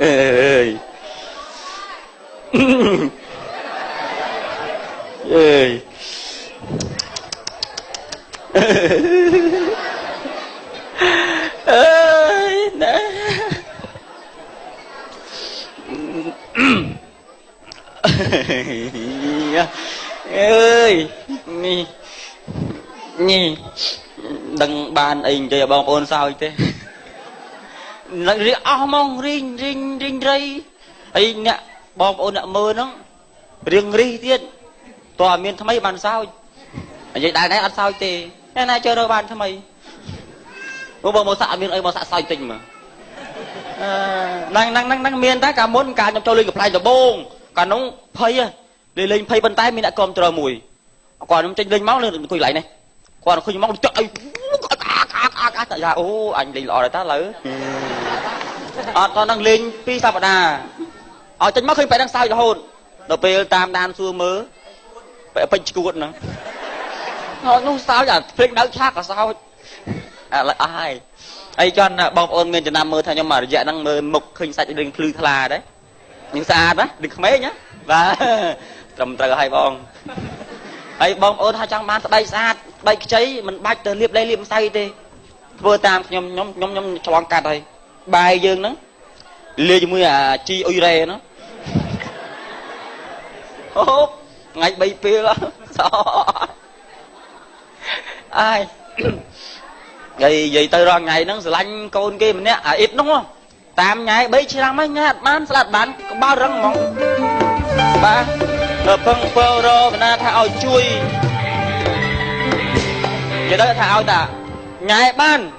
ơi ơi ơi nè ơi nhi nhi đừng bàn anh chơi bong ôn sao thế lại riêng mong riêng riêng riêng rây ấy nè bong ôn nè mơ nó riêng ri tiết tòa miền thay bàn sao vậy đại này ăn sao thì cái này chơi đâu bàn thay mày bố một xạ miền ấy một xạ sao tình mà năng miền ta cả muốn cả trong châu linh gặp lại rồi bông cả nó phây à lên phây bên tay mình đã cầm chờ mùi còn nó trên lên máu lên quỳ lại này còn khi máu trời tại ra ô anh đi lọ rồi ta lỡ con đang lên pi sao đà ở trên mắt khi phải đang sao cho hồn đầu pe tam đan xua mớ phải phình cuộn nữa nó sao nhỉ phình đỡ khác là sao là ai ai cho anh bom ôn nguyên từ năm mơ thay nhưng mà dạ đang mơ mục khinh sạch đừng khư thà đấy nhưng xa đó đừng mấy nhá và trầm tờ hai bom ai bom ôn hai trăm ban bay xa bay cháy mình bay từ liệp đây liệp say đi vừa tam nhóm choáng cát đây bài dương nó lê cho mui chi oi re nó hốt ngày bay pia lắm ai vậy từ rồi ngày nó lanh con kia mình nè ít đúng không tam ngày bảy chỉ làm mấy nhát bán salad bán bao răng mỏng ba phân phơ rô mình thà ao chui vậy đó thà ao ta ngày ban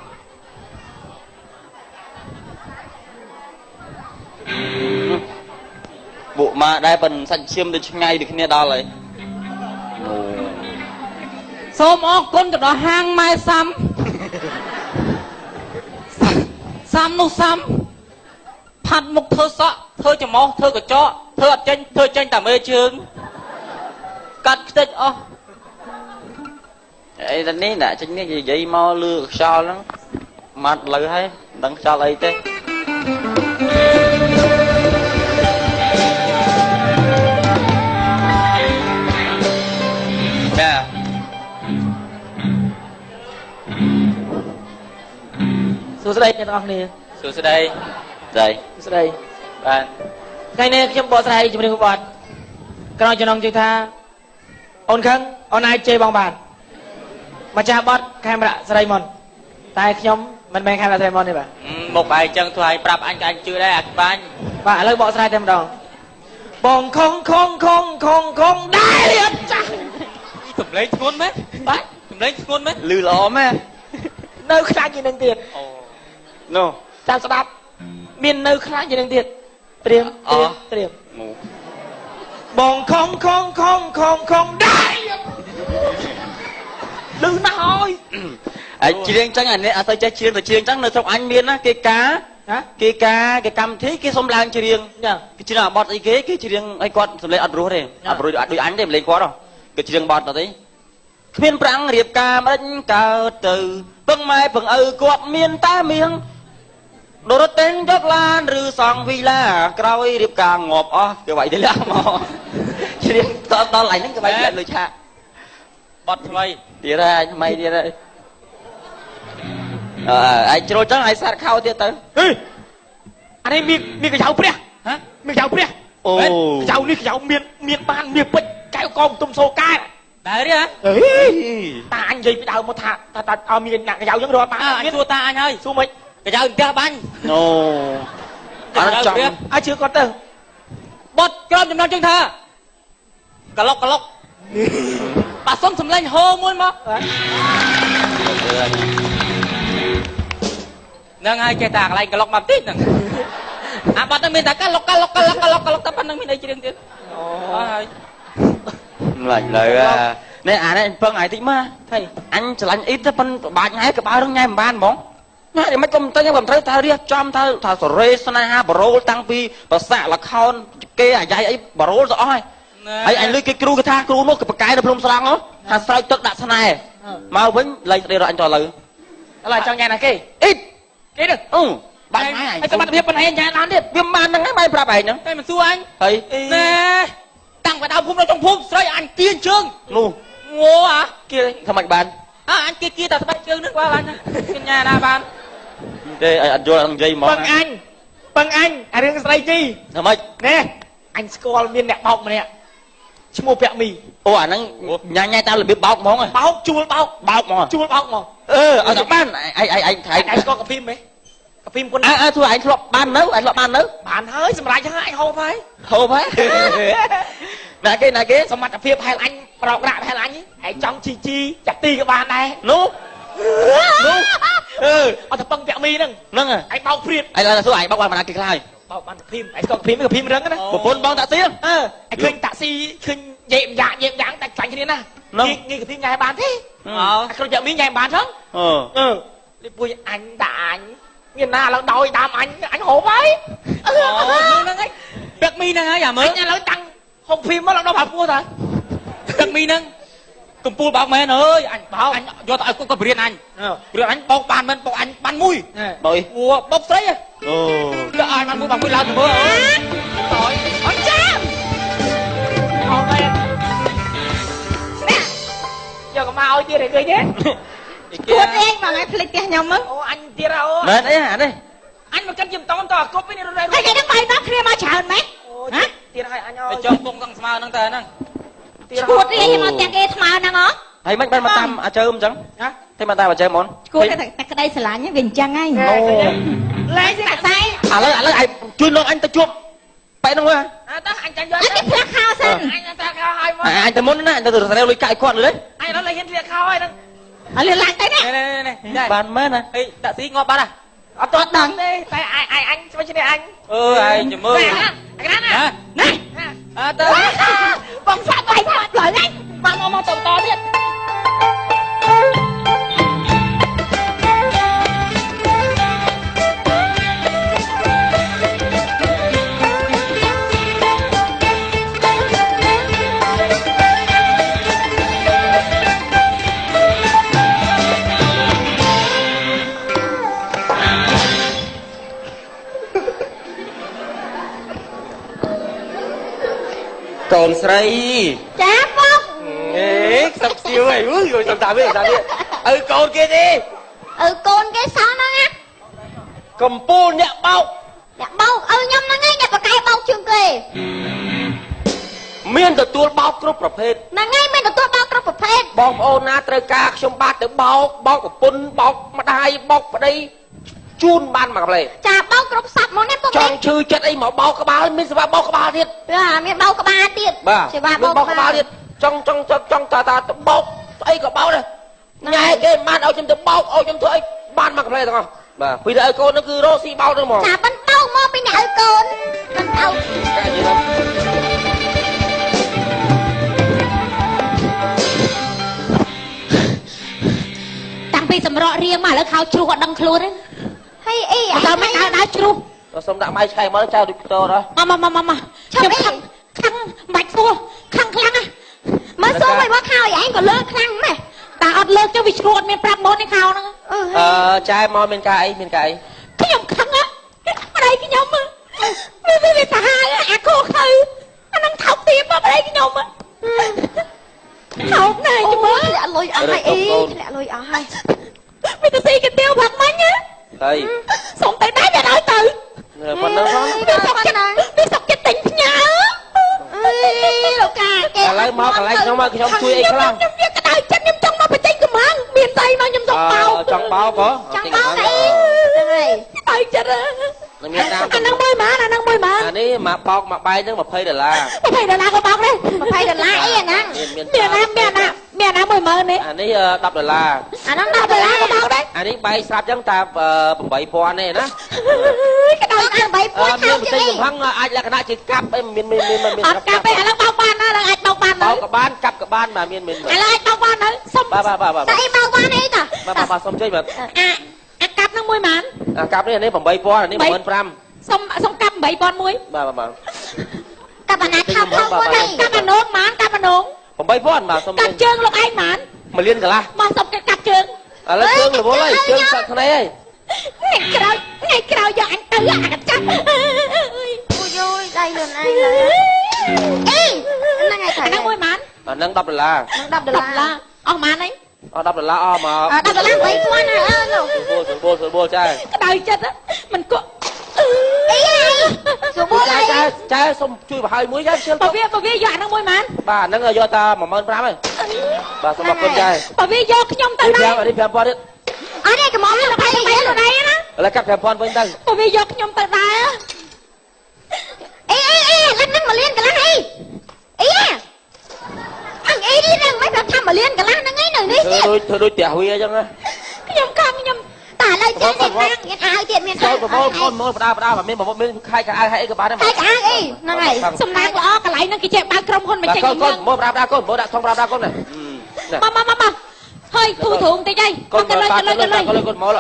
bộ mà đây phần sạch xiêm được ngay được nghe đóเลยxôm ốc con cho đó hang mai xăm xăm nụ xăm phạt mục thơ sọ thơ cho mó thơ của chó thơ tranh tạm ê chương cắt tích ô ấy là ní nè chính cái gì vậy mo lừa sao lắm mặt lời hay đừng sao lấy thế nè xuống đây nha con nè xuống đây đây xuống đây bạn ngày nayខ្ញុំបកស្រាយជំរាបគាត់ក្រោយចំណងជើងថាអូនខឹងអូនអាចជេរបងបានម្ចាស់បត់កាមេរ៉ាស្រីមុនតែខ្ញុំមិនមែនកាមេរ៉ាស្រីមុនទេបាទមកបាយចឹងធ្វើឲ្យប្រាប់អញក៏អញជឿដែរអាក្បាញ់បាទឥឡូវបកស្រាយតែម្ដងបងខំដែរអត់ចាស់សំឡេងធ្ងន់មែនបាទសំឡេងធ្ងន់មែនលឺល្អមែននៅខ្លាចជាងនឹងទៀតអូនោះតាមស្ដាប់មាននៅខ្លាចជាងនឹងទៀតត្រៀមបងខំដែរលឺណាស់ហើយai chiên trắng này à tôi chơi chiên rồi chiên trắng nơi trong anh miên á cái cam thế cái xôm lang chiên cái chiên là bọt ấy cái chiên ai con xôm lên ăn rúa đây ăn rúa đuổi ánh đây lên quá rồi cái chiên bọt là đấy miên prang riệp cam đánh cờ từ bưng mai bưng quạt miên ta miếng đồ đất tên rất lan rư song vi la cày riệp cam ngọt cái vậy đấy là mò chiên to lạnh cái vậy chuyện lời cha bọt mày đi ra mày đi ra ai trôi trắng ai sát khao tiệt tới anh ấy miên cái dạo bia hả miên dạo bia cái dạo ní cái dạo miên ban miên bịch cái con tôm xô cay đấy đi hả ta anh gì bây giờ một thà ta miên nặng cái dạo giống rồi mà anh xua ta anh ơi xua mình cái dạo ta banh anh chồng ai chưa có từ bớt cơm trong non chân thà cà lóc bà sống sầm lên hô muốn mà nâng hai chơi tạc lại cái lọc mà tít nè bắt nó mình ta cá lọc ta bắt nó mình đây chỉ đừng tiếc lạnh lời nên này phân ai tí mà thầy anh chỉ lạnh ít thế phân bạn ngay cái bao đông nhai mà ban bóng thì mấy công tay làm thấy tao đi trong tao sore sana ha bro tăng pi và xạ là con kê dây ấy bro rõ hay ấy anh lấy cái kêu cái tha kêu nó cái nó không sao đó hà sao tức đặt sana này mau vẫn lấy đây rồi anh cho lời là cho nghe này kì ít kì được បាត់ហើយ ឯសមត្ថភាពប៉ុណ្ណេះយ៉ាងបានទៀត វាបានហ្នឹងហើយប្រាប់ឯងហ្នឹង តែមិនសួរអញ ហើយ ណែតាំងបដៅភូមិនៅtrongភូមិស្រីអញទាញជើង នោះ ងោអា គេធ្វើម៉េចបាន អញគេតែស្បែកជើងនឹងបានណាកញ្ញាណាបាន ទេឲ្យអត់យល់និយាយហ្មង ពឹងអញអារឿងស្រីជី ធ្វើម៉េច ណែអញស្គាល់មានអ្នកបោកម្នាក់ឈ្មោះពាក់មី អូអាហ្នឹងញ៉ាំតាមរបៀបបោកហ្មង បោកជួលបោក បោកហ្មង ជួលបោកមក អឺឲ្យតែបានឯងថៃ ឯងស្គាល់កាភីមហ៎កាភីមគុណ អើធ្វើឯងធ្លាប់បាននៅឯងធ្លាប់បាននៅ បានហើយសម្រាប់ហើយអញហូបហើយ ហូបហើយណាគេ សមត្ថភាពហែលអញប្រកដាក់ហែលអញឯងចង់ជីចាក់ទីក៏បានដែរ នោះអឺ អត់ទៅពឹងពាក់មីហ្នឹង ហ្នឹង ឯងបោកព្រាត ឯងឡើងសួរឯងបោកបានបណ្ណាគេខ្លះហើយ បោកបានកាភីមឯងស្គាល់កាភីមកាភីមរឹងណា ប្រពន្ធបងតាក់សៀង ឯងឃើញតាក់ស៊ីឃើញយេមយ៉ាងតែខ្លាញ់គ្នាណាងាយកាភីមញ៉ៃបានទេអាក្រុមចាក់មីញ៉ៃបានហ្នឹង លីពួយអញដាក់អញមានណាឡើងដោយតាមអញហូបហើយហ្នឹងហើយពាក់មីហ្នឹងហើយអាមើលអញឥឡូវតាំងហុកភីមមកឡើងដល់បាពួរតាពាក់មីហ្នឹងកំពូលបោកមែនអើយអញបោកអញយកទៅឲ្យគាត់បរៀនអញបោកបានមែនបោកអញបានមួយ បើ បោកស្រី អូ យកអញបានមួយឡើងទៅមើលអើយអញចាំអត់ទេយកមកឲ្យទៀតឲ្យឃើញទេ ទួតឯងបងឲ្យភ្លេចផ្ទះខ្ញុំមើល អូអញទៀតហ៎អូ មែនអីអានេះ អញមកកិនជាមិនតតអាគប់នេះរត់ ហើយគេនឹងបាយដល់គ្នាមកច្រើនម៉េច ហ៎ទៀតឲ្យអញឲ្យចុះពងទាំងស្មើហ្នឹងតើហ្នឹងទៀត ឈួតឯងមកទាំងគេថ្មើហ្នឹងហ៎ ហើយមិនបានមកតាមអាចើអញ្ចឹង ណា ទេមកតាមអាចើហ្មង ឈួតតែក្តីស្រឡាញ់វាអញ្ចឹងហើយ លេងតែខ្សែ ឥឡូវឯងជួយលោកអញទៅជួបបែរហ្នឹងមើល អើតើអញចាញ់យក អញគេផ្លាក់ខោសិន អញតែខោឲ្យមក អញទៅមុនណាអញទៅរស្រាវលុយកាក់ឲ្យគាត់លើ អញឥឡូវលេងហ៊ានធ្លាក់ខោឲ្យហ្នឹង អលឡើងទៅណា នេះ បានមែនណា ហេដាក់ស៊ីងាប់បាត់អត់ទាត់ដឹងទេតែអញជួយឈ្នះអញ អើឯងចាំមើល អញណាណាអើតើ បងសាក់បាយសាក់ឡើយឯង មកតទៀត កូនស្រី ចាបង អេខ្សឹបសៀវហើយយល់តាមវាឲ្យកូនគេទេ កូនគេសោះហ្នឹងណា កំពូលអ្នកបោក អ្នកបោកខ្ញុំហ្នឹងឯងអ្នកបកែបោកជាងគេ មានទទួលបោកគ្រប់ប្រភេទ ហ្នឹងឯងមានទទួលបោកគ្រប់ប្រភេទ បងប្អូនណាត្រូវការខ្ញុំបាទទៅបោកប្រពន្ធបោកម្ដាយបោកប្តីជូនបានមកកន្លែង ចាបោកគ្រប់សັບមកនេះពុក ចង់ឈឺចិត្តអីមកបោកក្បាលមានសេវាបោកក្បាលទៀត មានបោកក្បាលទៀត បាទ សេវា មាន បោកក្បាល ទៀតចង់តាបោកស្អីក៏បោកដែរញ៉ែគេមិនបានឲ្យខ្ញុំទៅបោកឲ្យខ្ញុំធ្វើអីបានមកកន្លែងទាំងអស់បាទពីឲ្យកូននឹងគឺរកស៊ីបោកហ្នឹងហ្មង ចាមិនបោកមកពីអ្នកឲ្យកូនមិនបោកតាំងពីសម្រក់រៀងមកឥឡូវខោជ្រុះអត់ដឹងខ្លួនទេហើយអីតើមិនដើរជ្រុះ សុំដាក់ម៉ៃឆៃមកចៅដូចតរ មកខ្ញុំខឹងបាច់សួរខឹងខ្លាំងណាស់មើលសួរមិនមកខោឯងក៏លើកខ្លាំងម៉េះតែអត់លើកចុះវាជ្រុះអត់មានប្រាប់ម៉ូនឯខោហ្នឹង ចែមកមានការអីខ្ញុំខឹងប្តីខ្ញុំវាសាហាវអាខោខៅអានឹងថោកទាបមកប្តីខ្ញុំថោកណាស់ជមើធ្លាក់លុយអស់ហើយអីធ្លាក់លុយអស់ហើយមានតែស៊ីកាទៀវផឹកមិញណា ហើយ សុំទៅដែរវាឲ្យទៅ ប៉ុណ្ណឹងផង វាសុកចិត្តទិញផ្ញើអីលោកកាគេ ឥឡូវមកកន្លែងខ្ញុំមកខ្ញុំជួយអីខ្លះ ខ្ញុំវាក្តៅចិត្តខ្ញុំចង់មកបញ្ចេញកម្លាំងមានស្អីមកខ្ញុំសុំបោក ចង់បោកហ៎ ចង់បោកអីហ្នឹងហើយទៅចិត្ត នឹងមានតាម អានឹងមួយម៉ានអានេះមកបោកមកបាយនឹង$20 $20ក៏បោកដែរ$20អីអាហ្នឹងមានណា10000នេះ អានេះ$10 អាហ្នឹង$10ក៏បោកដែរ អានេះបាយស្រាប់ចឹងតែ8000ទេណា ក្តៅអា3 មានបន្តិចកំហឹងអាចលក្ខណៈជាកាប់អីមាន អត់កាប់ទេឥឡូវបោកបានណាឡើងអាចបោកបាន បោ ទៅ កក៏បានកាប់ក៏បានបាទមាន ឥឡូវអាចបោកបានទៅសុំ បាទ តែអីបោកបានអីតា បាទសុំជួយបាទ អាកាប់ហ្នឹង1ម៉ាន កាប់នេះអានេះ8000អានេះ15000 សុំកាប់8000មួយ បាទ កាប់អាណាថោកមួយកាប់អានោងម៉ានកាប់អានោង 8000បាទសុំ កាប់ជើងលោកឯងម៉ាន 1លានកន្លះ មកសុំកាប់ជើង ឥឡូវជើងរវល់ហើយជើងសាក់ថ្នេហ ngày cào giờ anh tới à chắc ui ôi đây lần anh rồi ê nó ngày thầy nó môi mán nâng đập là nó đập được đập là là ông mán ấy đập là mà đập là vậy quan à đâu sửa bô trai cái đời chết á mình có số bố này trai xong chui vào hai mũi ra xem bà vi dọa nó môi mán bà nâng do ta mà mơn rồi bà xong mặt con trai bà vi vô cái nhom tay đây đi phèm pon đi ở đây cái món nó bay ở đây á là cắt phèm pon với anh bà vi vô cái nhom tay đây á ê lên nâng mà lên cái lá này ê ăn ê đi nâng mấy phải thăm mà lên cái lá nó ngay nơi đấy thôi đôi tẻ huy chứ á cái nhom không nhom tả lời chết miền Nam miền ai chuyện miền Nam con đa mà bên khai cả ai hay cái bà đấy khai cả ai ê nó này សំណាងល្អកន្លែងហ្នឹងគេចេះបើកក្រុមហ៊ុនបញ្ចេញកំណង មកដាក់កូនមកដាក់ធំដាក់កូននេះ មកហើយធូរបន្តិចហើយក ូនទៅលើកូនមក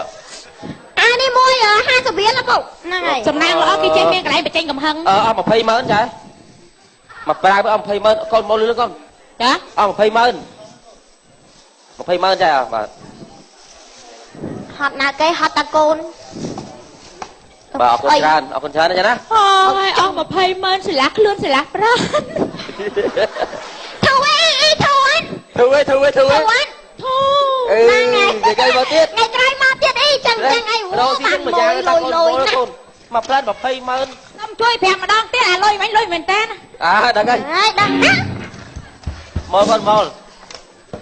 អានេះមួយ50រៀលណាពុកហ្នឹងហើយ សំណាងល្អគេចេះមានកន្លែងបញ្ចេញកំហឹង អស់20ម៉ឺនចាមកប្រើអស់20ម៉ឺនកូនមកលឿនកូន ចា អស់20ម៉ឺន20ម៉ឺនចាបាទ ហត់ណាគេហត់តាកូន បាទអរគុណច្រើនណាចាណា អូយអស់20ម៉ឺនស្រឡះខ្លួនស្រឡះប្រាណ ធូអីធូអត់ ធូអី ធូ និយាយមកទៀត ថ្ងៃក្រោយមកទៀតអីចឹងអី រោស៊ីមិនយ៉ាងថាកូនមកផ្លែ20ម៉ឺន ខ្ញុំជួយ5ម្ដងទៀតអាលុយមិញលុយមែនតើ ដឹងហើយ ហើយដឹងណា មកកូនមក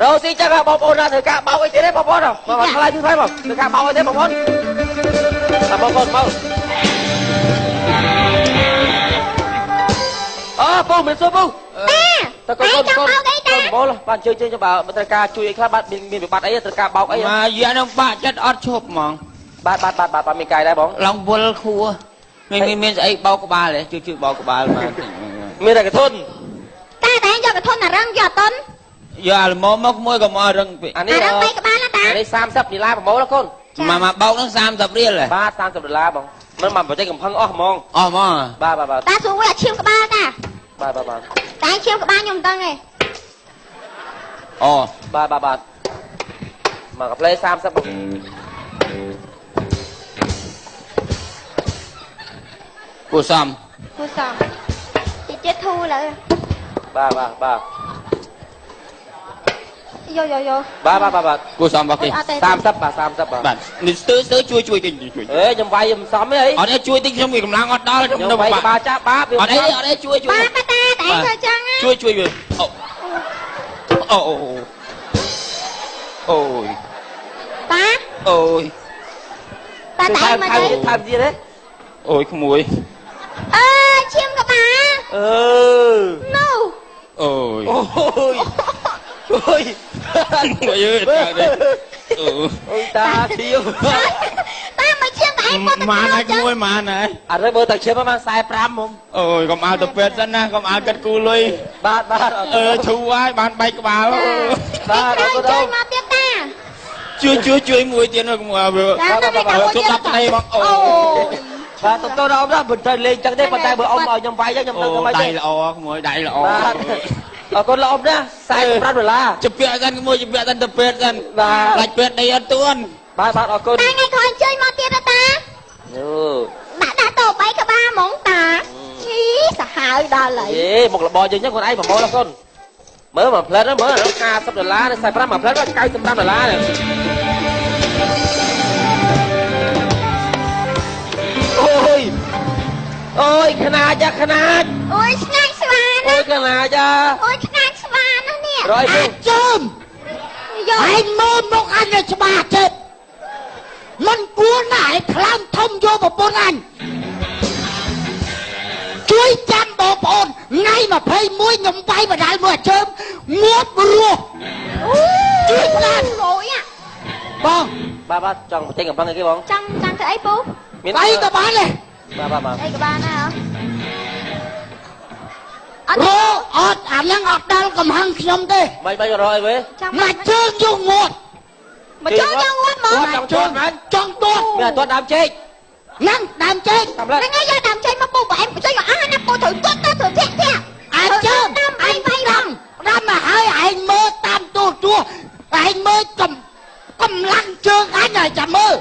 រោស៊ីចឹងបងប្អូនណាធ្វើការបោកអីទៀតទេបងប្អូនមកខ្លាចជួយមកធ្វើការបោកអីទេបងប្អូនតាមបងប្អូនមកពូមិនសួរពូ តើកូនបងបានជួយជួយបើត្រូវការជួយអីខ្លះបាទមានវិបត្តិអីត្រូវការបោកអី មកយានឹងបាក់ចិត្តអត់ឈប់ហ្មង បាទមានកាយដែរបង ឡងវល់ខួរមានស្អីបោកក្បាលទេជួយបោកក្បាលមក មានតែកធុន តែយកកធនអារឹងយកអត់តន់ យកអាល្មមមកមួយក៏មករឹងពេក អានេះ អារឹងបីក្បាលណាតា អានេះ30ដុល្លារប្រមូលកូន មកបោកនឹង30រៀល បាទ30ដុល្លារបងមិនមកបច្ចេកកំផឹងអស់ហ្មង អស់ហ្មង បាទ តាសួរមួយអាឈាមក្បាលតា បាទ តែឈាមក្បាលខ្ញុំមិនដឹងទេ អូ បាទមកកាផ្លេ30បង គួសម គូសំតិចទៀតធូលើ បាទ យោ បាទ គួសមបងគេ 30បាទ30បាទ បាទនេះស្ទើជួយតិចជួយ អេខ្ញុំវាយខ្ញុំសំអី អត់ទេជួយតិចខ្ញុំវាកម្លាំងអត់ដល់ខ្ញុំ ខ្ញុំ នៅ វាយ បាក់ បាចាស់បាទ អត់ទេជួយ បាទតាតែធ្វើចឹង ជួយវាអូអូយ តា អូយ តាតែមកទៅ ថែមទៀតទេ អូយក្មួយ ឈាមក្បាល អឺ នោះ អូយ អូយ មកយើតាទេអូ តាឈាម តាមកឈាមតែឯងមក ម៉ានហើយក្មួយម៉ានហើយ អត់ទេមើលតែឈាមប្រហែល45ហ្មង អូយកុំឲ្យទៅពេទ្យសិនណាកុំឲ្យកាត់គូលុយ បាទ ឈូហើយបានបែកក្បាល បាទអរគុណ ជួយមកទៀតតា ជួយមួយទៀតនោះមកវាជប់10ថ្ងៃមកអូ បាទតើតើអមណាមិនត្រូវលេងចឹងទេប៉ុន្តែបើអមឲ្យខ្ញុំវាយខ្ញុំដឹងថាម៉េច ដៃល្អក្មួយដៃល្អ បាទអរគុណលោកអមណា45ដុល្លារ ជពាក់សិនក្មួយជពាក់សិនទៅពេទ្យសិន បាទ ខ្លាច់ពេទ្យដីអត់ទួន បាទអរគុណ តែថ្ងៃក្រោយជួយមកទៀតតា យូ ដាក់ទៅ3ក្បាលហ្មងតាអីសាហាវដល់ហើយ យេមករបរយើងចឹងខ្លួនឯងប្រមូលអរគុណមើលមកផ្លែតមើល50ដុល្លារ45មកផ្លែត95ដុល្លារអូយខ្នាចខ្នាច អូយឆ្ងាញ់ស្វា អូយខ្នាច អូយឆ្ងាញ់ស្វាណានេះ រយវិញ ជើម យក ឯងមើលមកអញឲ្យច្បាស់ចិត្តមិនគួរណាស់ឲ្យខ្លាំងធំយកប្រពន្ធអញជួយចាំបងប្អូនថ្ងៃ21ខ្ញុំវាយបដាល់មើលជើមងាប់រស់ ជួយខ្លាំងអូយ បង បាទចង់ប្រទេសកំផឹងអីគេបង ចាំធ្វើអីពូ មាន វាយក៏បានដែរ បាទ អីក្បាលណាអត់ រកអត់អាហ្នឹងអត់ដល់កំហឹងខ្ញុំទេ មិនរយវិញ ចាំ មកជើងយកងាត់ មកចូលយកងាត់មក ចង់មែន ចង់ទាត់ មានអត់ដើមចេក ហ្នឹងដើមចេក តាមលើ ហ្នឹងហើយយកដើមចេញមកពូបើឯងជួយមកអស់ណាពូត្រូវទាត់ទៅត្រូវធាក់ធាក់ អាជើម តាម ឯ ឯ ង ងវាយ ដាំមកហើយឯងមើលតាមទូទួឯងមើលកំឡាំងជើងអញឲ្យចាំមើល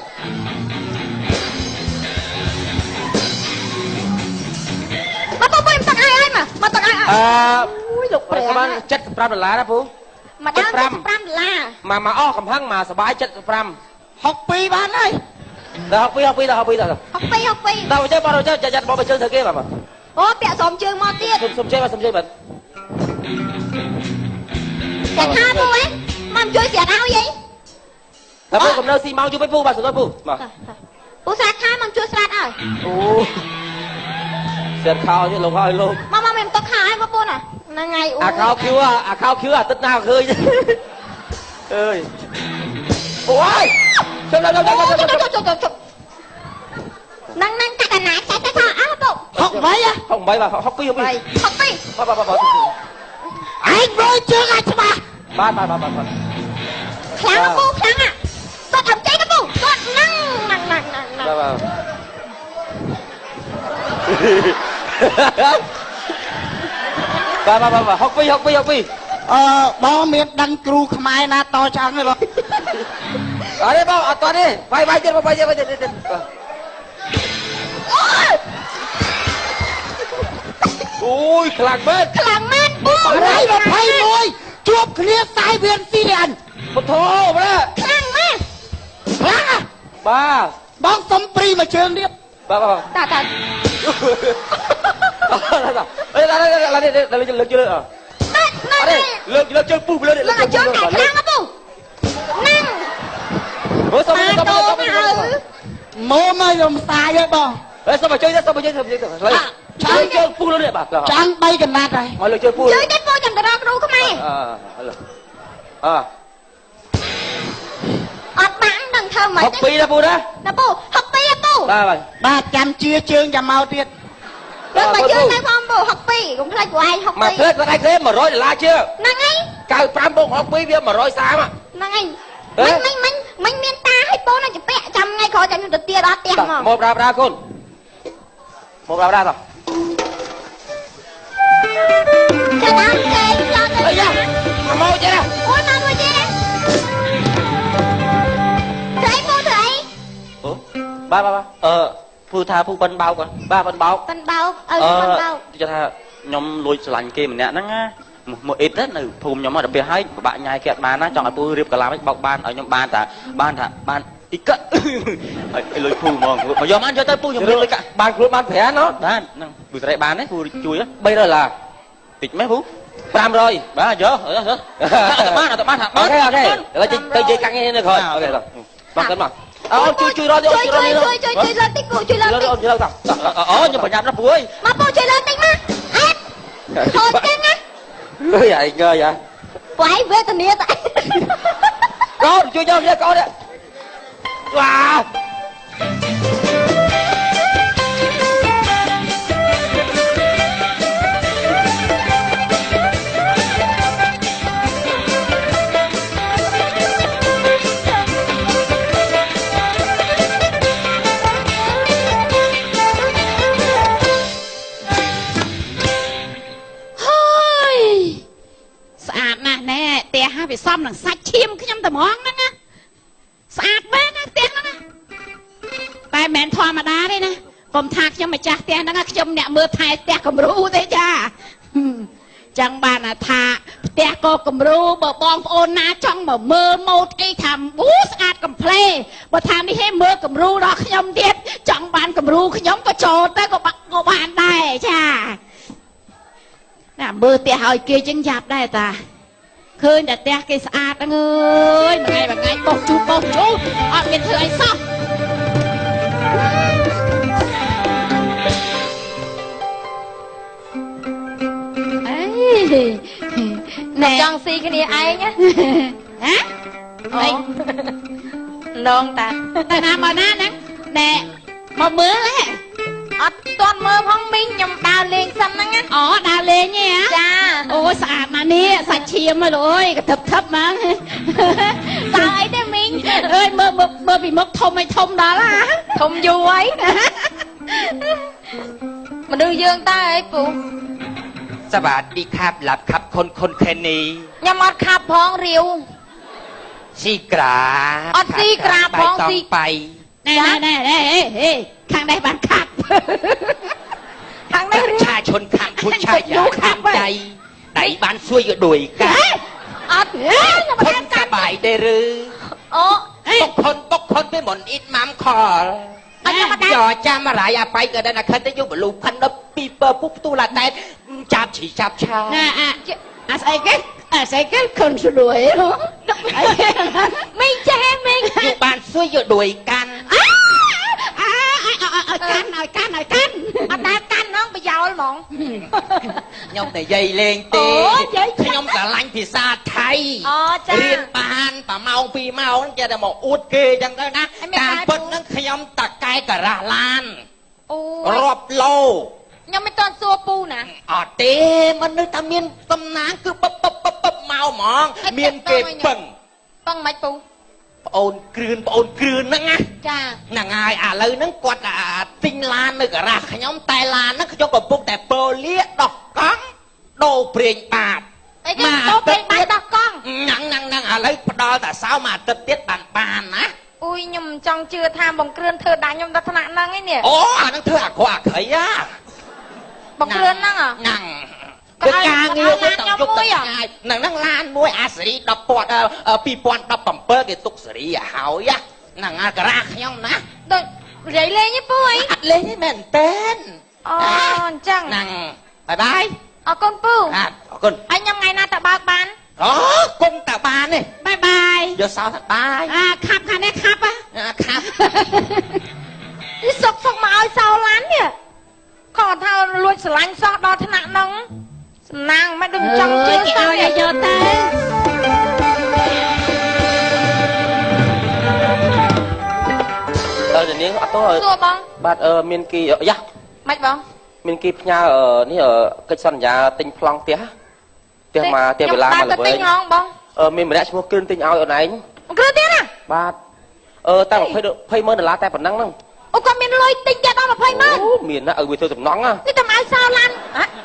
ប្រហែល$75ណាពូ មកដល់$75 មកអស់កំហឹងមកសបាយ$75 62បានហើយ ដល់62ដល់ 62 ដល់ចេះបងចេះចាត់បងបើជើងធ្វើគេបាទ អូពាក់ស្រោមជើងមកទៀត សុំជេបាទ ចាថាពូហ៎មកជួយស្រាតឲ្យអី ដល់ពូកំណើស៊ីម៉ោងយូរពេកពូបាទសុំដល់ពូបាទ ពូស្រាតខែមកជួយស្រាតឲ្យ អូស្រាតខោនេះលោកឲ្យលោក មកមានទុកខែឲ្យបងប្អូនហ្នឹងហើយអូ អាខោឃ្យូអាទិត្យណាឃើញអើយអូយជុំដល់ហ្នឹង ហ្នឹងកាត់ណាចាស់ថាអើពូ 68ហ៎ 68បាទ62 62 បាទ ឯងមើលជើងឲ្យច្បាស់ បាទ ខ្លាំងពូខ្លាំងគាត់ធ្វើចេញពូគាត់ហ្នឹង បាទ62 បងមានដឹងគ្រូខ្មែរណាតឆ្អឹងទេបង អរេបងអត់តទេវាយទៀតវាយទៀតអូយខ្លាំងមែន ខ្លាំងមែនពូ 121ជួបគ្នាសាយវៀនស៊ីនេះអញ ពុទ្ធោបាទ ខ្លាំងមែន ខ្លាំងហ៎ បាទ បងសុំព្រីមួយជើងទៀត បាទ តា អេឡានេះលើកជើងអត់ទេលើកជើងពុះលើ លើកជើងខ្លាំងពូហ្នឹង មើលសុំ ម៉ូមឲ្យរំសាយហើយបង សុំមកជួយលើកជើងពុះលើបាទ ចាំង3កណាត់ហើយ មកលើកជើងពុះ ជួយទៀតពូចាំទៅរកគ្រូខ្មែរអត់បាំងដឹងធ្វើមិន 62ណាពូណា ណាពូ62ពូ បាទចាំជាជើងចាំមកទៀត លើកមកជើងទៅផងពូ62កុំភ្លេចពួកឯង62 មកផ្លេតគាត់ឯងគេ$100ជើង ហ្នឹងហើយ 95បូក62វា130 ហ្នឹងហើយមិនមានតាឲ្យពូណាចំពាក់ចាំថ្ងៃក្រោយចាំខ្ញុំទៅទៀតអត់ផ្ទះមក មកប្រើកូនមកប្រើតោះ ចាំដល់ចេញចោលទៅ អីយ៉ាមកចេះ អូយមកមួយទៀតត្រីពូត្រី អូបាទពូថាពូបិណ្ឌបោកបាទបិណ្ឌបោក ប៉ិនបោកឲ្យប៉ិនបោក គេថាខ្ញុំលួចឆ្លាញ់គេម្នាក់ហ្នឹងណាមកអ៊ីតទៅនៅភូមិខ្ញុំមកដល់ពេលហើយពិបាកញ៉ាយគេអត់បានណាចង់ឲ្យពូរៀបកាឡាមិនបោកបានឲ្យខ្ញុំបានអ៊ីកឲ្យលុយពូហ្មងមកយកបានយកទៅពូខ្ញុំរៀបលុយកាក់ បានខ្លួនបានប្រាណណា បានហ្នឹងពូស្រែបានទេពូជួយ$3តិចមែនពូ 500 បាទយកបានអត់បាន អូខេឥឡូវទៅនិយាយកាក់នេះនៅក្រោយអូខេទៅមកទៅមកអូជួយរត់ជួយលើកតិច ពូជួយលើក លើកតោះ អូខ្ញុំប្រញាប់ណាស់ពូអើយ មកពូជួយលើកតិចមកអេតខូចចឹងណា អើយឯងងើយ ពួកឯងវេទនាតែ កូនជួយយកនេះកូនវ៉ា ស្អាតណាស់ណែផ្ទះហើយវាសំនឹងសាច់ឈាមខ្ញុំតែហ្មងហ្នឹងណាស្អាតមែនណាផ្ទះហ្នឹងណាតែមិនមែនធម្មតាទេណាកុំថាខ្ញុំម្ចាស់ផ្ទះហ្នឹងណាខ្ញុំអ្នកមើលថែផ្ទះគំរូទេចាចឹងបានថាផ្ទះក៏គំរូបើបងប្អូនណាចង់មកមើលម៉ូតអីថាស្អាតកំ plei បើថានេះហេមើលគំរូដល់ខ្ញុំទៀតចង់បានគំរូខ្ញុំក៏ចូលទៅក៏បានដែរចាណាមើលផ្ទះឲ្យគេចឹងយ៉ាប់ដែរតាឃើញតែផ្ទះគេស្អាតហ្នឹងអើយមួយថ្ងៃបោះជូអត់មានធ្វើអីសោះអេណែ ចង់ស៊ីគ្នាឯង ហ៎អី នងតា តែណាមកណាហ្នឹងណែមកមើលហ៎ អត់ទាន់មើលផងមីងខ្ញុំដើរលេងសិនហ្នឹងណា អូដើរលេងហ៎ ចា អូស្អាតណាស់នេះសាច់ឈាមហ៎លោកអើយកថឹបហ្មង តើអីទេមីង អើយមើលពីមុខធំឲ្យធំដល់ហ่ะ ធំយូរហើយមនុស្សយើងតើអីពូ สวัสดีครับหลับครับคนแค่นี้ ខ្ញុំអត់ខាប់ផងរាវ ซีกรา អត់ស៊ីក្រាបផង ต้อง ស៊ី ไป ណែខាងនេះបានខាប់ ហើ ខាងនេះ ชาชนข้างผู้ชายอย่าข้ามใจไหนบ้านช่วยก็ด้วยกัน អត់ទេខ្ញុំ ค មិន น កា ส ត់ บายได้หรือ អូ ตกคนไปหมดอิดมัมคอล អត់ខ្ញុំមិនកាត់ จ่อจามอะไรอะไปก็ได้นะคันจะยุบลูกพันแล้วปีเปอร์ปุ๊บตู้ละแต่จับฉีจับชา ណាអាស្អីគេខុនស្រួយអីគេ មីងចេះមីង อยู่บ้านช่วยก็ด้วยกัน ឲ្យកាន់ អត់ដែលកាន់ហ្នឹងប្រយោលហ្មង ខ្ញុំតែយាយលេងទេ អូយាយ ខ្ញុំស្រឡាញ់ភាសាថៃ អូចា រៀនបានប្រម៉ោង2ម៉ោងហ្នឹងចេះតែមកអួតគេចឹងទៅណា អីមាន តាម ដែរ ពិតហ្នឹងខ្ញុំតកែការ៉ាស់ឡាន អូ រាប់ឡូ ខ្ញុំមិនតន់សួរពូណា អត់ទេមិននឹកថាមានតំណាងគឺបបបបបមកហ្មងមានគេពឹង ប៉ឹងមិនពូ ប្អូនគ្រឿនហ្នឹងណា ចា ហ្នឹងហើយឥឡូវហ្នឹងគាត់ទិញឡាននៅការ៉ាស់ខ្ញុំតែឡានហ្នឹងខ្ញុំកំពុងតែពើលាដោះកង់ដូរប្រេងបាត អីគេទៅពេលបាច់ដោះកង់ ហ្នឹងឥឡូវផ្ដល់តែសោមួយអាទិត្យទៀតបានណា អ៊ុយខ្ញុំមិនចង់ជឿថាបងគ្រឿនធ្វើដាក់ខ្ញុំដល់ថ្នាក់ហ្នឹងឯនេះ អូអាហ្នឹងធ្វើអាក្រក់អាក្រៃហ่า បងគ្រឿនហ្នឹង ហ្នឹងគឺការងារមួយต้องយកទៅឆ្ងាយហ្នឹងឡានមួយអាសេរី2017គេទុកសេរីឲ្យហើយហ្នឹងអាការ៉ាស់ខ្ញុំណា ដូចនិយាយលេងទេពូអី អត់លេងទេមែនតែន អូអញ្ចឹង ហ្នឹងបាយបាយ អរគុណពូ អរគុណ ហើយខ្ញុំថ្ងៃណាតើបើកបាន អូគុំតាបានទេ បាយបាយ យកសោថាបាយ ខាប់ខាងនេះខាប់ហ៎ ខាប់ នេះសុកមកឲ្យសោឡាននេះគាត់ថាលួចស្រឡាញ់សោះដល់ថ្នាក់ហ្នឹងសំណាងមិនដឹងចង់ជឿ គេ សោះ ឲ្យយកទៅ ទៅនាងអត់ទៅ សួរបង បាទមានគីយ៉ា មិនបង មានគីផ្ញើនេះកិច្ចសន្យាទិញប្លង់ផ្ទះផ្ទះមកផ្ទះវិឡាមកល្បី ទិញហងបង មានម្នាក់ឈ្មោះគ្រឿនទិញឲ្យអូនឯង គ្រឿនទៀតណា បាទតែ$20,000តែប៉ុណ្ណឹងហ្នឹង អូគាត់មានលុយទិញទៀតដល់20ម៉ឺន អូមានណាឲ្យវាធ្វើសំណងណា នេះតែមកឲ្យសោឡាន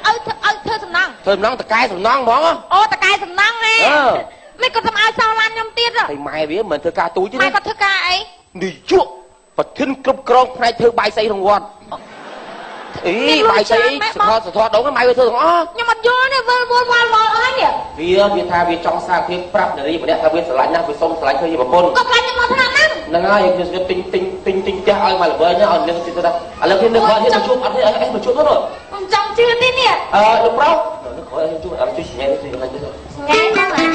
ឲ្យធ្វើសំណង ធ្វើសំណងតកែសំណងហ្មង អូតកែសំណងហ៎មិនគាត់តែមកឲ្យសោឡានខ្ញុំទៀត ហើយម៉ែវាមិនធ្វើការទូចទេ ម៉ែគាត់ធ្វើការអី និយោប្រធានគ្រប់គ្រងផ្នែកធ្វើបាយសីក្នុងវត្តអីបាយសីសធរដងម៉ែវាធ្វើទាំងអស់ ខ្ញុំអត់យល់ទេវល់ហើយនេះ វាថាវាចង់សារភាពប្រាប់នារីម្នាក់ថាវាស្រឡាញ់ណាស់វាសុំស្រឡាញ់ធ្វើជាប្រពន្ធ គាត់ខ្លាចខ្ញុំមកថ្នាក់ហ្នឹង ហ្នឹងហើយខ្ញុំទិញផ្ទះឲ្យមកល្បីណាឲ្យនឹងទីទៅឥឡូវខ្ញុំនៅគាត់នេះជួបអត់ទេអីមកជួបទៅ ខ្ញុំចង់ជឿទេនេះ លោកប្រុសនៅក្រោយជួបអត់ជួយញ៉ែនេះទៅ ថ្ងៃហ្នឹងណា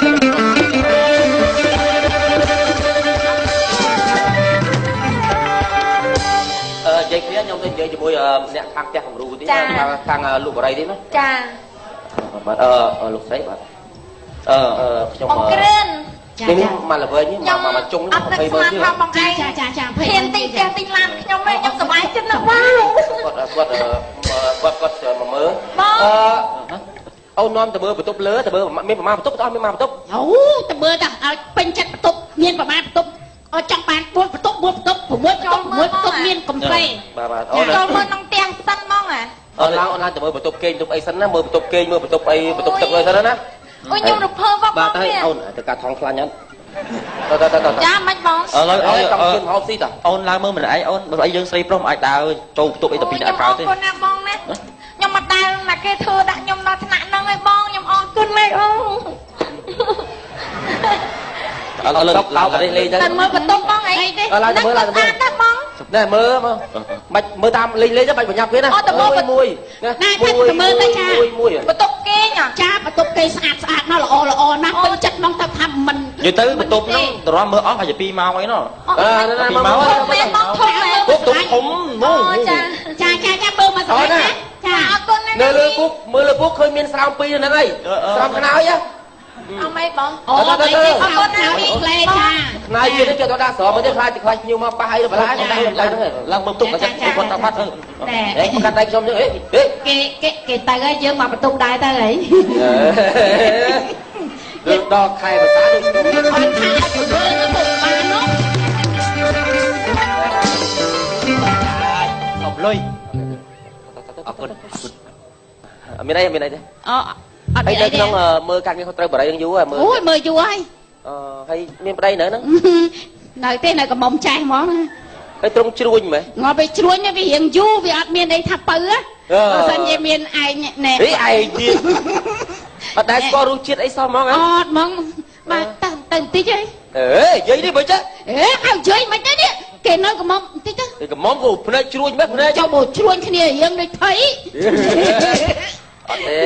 និយាយគ្នាខ្ញុំទៅនិយាយជាមួយអ្នកខាងផ្ទះគំរូទីខាងលោកបរិយទេណា ចា បាទលោកស្រីបាទខ្ញុំ បងគ្រឿន នេះមកល្បីនេះមកជុង អត់នឹកស្មានថាបងឯង ចា ហ៊ានទិញផ្ទះទិញឡានខ្ញុំឯងខ្ញុំសប្បាយចិត្តណាស់បង គាត់មកមើលអូននាំទៅមើលបន្ទប់លើទៅមើលមានប្រមាណបន្ទប់អត់មានប្រមាណបន្ទប់ អូទៅមើលតាឲ្យពេញចិត្តបន្ទប់មានប្រមាណបន្ទប់អត់ចង់បាន4បន្ទប់6បន្ទប់មានកំផ្លេ បាទអូន ចូលមើលក្នុងផ្ទះសិនហ្មងហ៎ អូនឡើងទៅមើលបន្ទប់គេងបន្ទប់អីសិនណាមើលបន្ទប់គេងមើលបន្ទប់អីបន្ទប់ទឹកអីសិនណា អូខ្ញុំរំភើបបង បាទហើយអូនទៅការថងខ្លាញ់អត់ទៅ ចាមិនបង ឥឡូវចង់ជឿមហូបស៊ីតាអូនឡើងមើលម្នាក់ឯងអូនបើអីយើងស្រីប្រុសមិនអាចដើរចូលបន្ទប់អីទៅពីអ្នកក្រៅទេ អរគុណណាបងណាខ្ញុំមកដែលណាគេធ្វើដាក់ខ្ញុំដល់ថ្នាក់ហ្នឹងឯងបងខ្ញុំអរគុណមែនអូ ឥឡូវឡើងទៅលេងទៅ តែមើលបន្ទប់បងអីទេ ឡើងទៅមើលឡើងទៅមើល ណាបង ណែមើលមិនមើលតាមលេងទៅបាច់ប្រញាប់គេណាមួយណាមួយ បន្ទប់គេង ចាបន្ទប់គេស្អាតណាស់ល្អណាស់ពេញចិត្តមកទៅថាមិន និយាយទៅបន្ទប់ហ្នឹងតរំមើលអស់ប្រហែលជា2ម៉ោងអីណោះ 2ម៉ោងមែនបងធំមែន បន្ទប់ធំនោះ ចាមើលមកស្អាតណាចា អរគុណណាស់ នៅលើពុកមើលលើពុកឃើញមានស្រោម2ហ្នឹងហើយស្រោមខ្នើយ អមអីបង អូអរគុណណាស់ផ្លេចា ខ្នើយទៀតគេទៅដាក់ស្រោមមកទៀតខ្លាចខ្លាចញៀវមកប៉ះអីទៅបន្លាឡើងមើលទុកគាត់គាត់បាត់ទៅតែកាត់ដៃខ្ញុំទៅគេទៅហើយយើងមកបន្ទប់ដែរទៅហើយ ដល់ខែភាសាដូចខ្ញុំ អត់ថាឲ្យទៅមើលទៅបាននោះ អបលុយអរគុណមានអីទេ អូអត់ ហើយ អី នៅក្នុងមើលកាត់នេះគាត់ត្រូវបរិយយូរហើយមើល អូយមើលយូរហើយ ហើយមានប្តីនៅហ្នឹង នៅទេនៅកំមុំចេះហ្មង ហើយត្រង់ជ្រួញមែន ងាប់ទៅជ្រួញវារៀងយូរវាអត់មានអីថាពៅ បើសិនជាមានឯងណែ អីឯងទៀតអត់ដែលស្គាល់រសជាតិអីសោះហ្មង អត់ហ្មងបាទទៅបន្តិចហី អេនិយាយនេះបើចឹង អេឲ្យនិយាយមិនទេនេះគេនៅកំមបន្តិចទៅ គេកំងគូភ្នែកជ្រួញមែនភ្នែក ចុះមកជ្រួញគ្នារៀងដូចថៃ អត់ទេ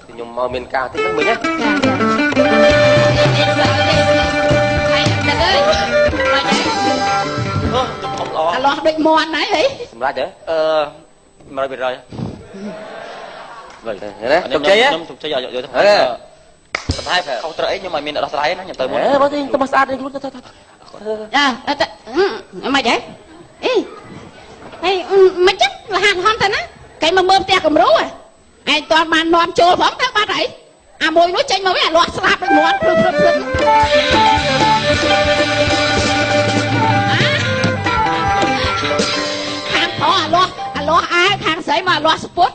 ខ្ញុំមកមានការតិចហ្នឹងមិញណា ចាចាទៅអើយមកទេ ចំហល្អ អាលោះដូចមន់ហើយហី សម្រាប់ទេ 100%ហើយ vậy nè chụp chơi á ខ្ញុំជោគជ័យយកទៅ អេ បន្ថែមខុសត្រូវអីខ្ញុំឲ្យមានដោះស្រាយណាខ្ញុំទៅមុន បើទីទៅមកស្អាតនេះខ្លួនទៅ ចាទៅមកទេអីហេមិនចឹងលហាត់ហន់ទៅណាគេមកមើលផ្ទះគំរូឯងតើបាននាំចូលផងទៅបាត់ហើយអាមួយនោះចេញមកវិញអាលាស់ស្លាប់ដូចមន់ព្រឹបខាងផងអាលាស់អាយខាងស្រីមកអាលាស់ស្ពុត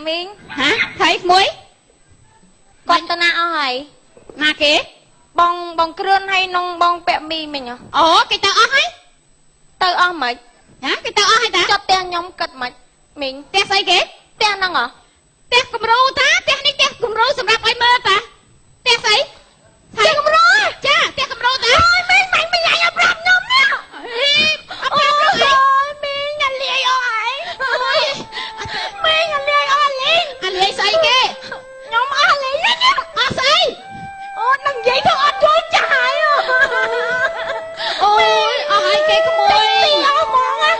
មីង ហ៎ថៃក្មួយ គាត់ទៅណាអស់ហើយ ណាគេ បងគ្រឿនហើយនងបងពាក់មីមិញហ៎ អូគេទៅអស់ហើយ ទៅអស់មិន ណាគេទៅអស់ហើយតា ចុះផ្ទះខ្ញុំគិតមិនមីង ផ្ទះស្អីគេ ផ្ទះហ្នឹងហ៎ ផ្ទះគំរូតាផ្ទះនេះផ្ទះគំរូសម្រាប់ឲ្យមើលតាផ្ទះស្អីផ្ទះគំរូចាផ្ទះគំរូតាអើយមីងមិនញ៉ាំឲ្យប្រាប់ខ្ញុំនេះអូយមីងញ៉ាំលាយអស់ហើយមីងញ៉ាំលាយអស់លេងអាលាយស្អីគេខ្ញុំអស់លេងនេះអស់ស្អីអូនឹងនិយាយទៅអត់យល់ចាស់ហើយអូយអស់ហើយគេក្មួយអស់ហ្មងណា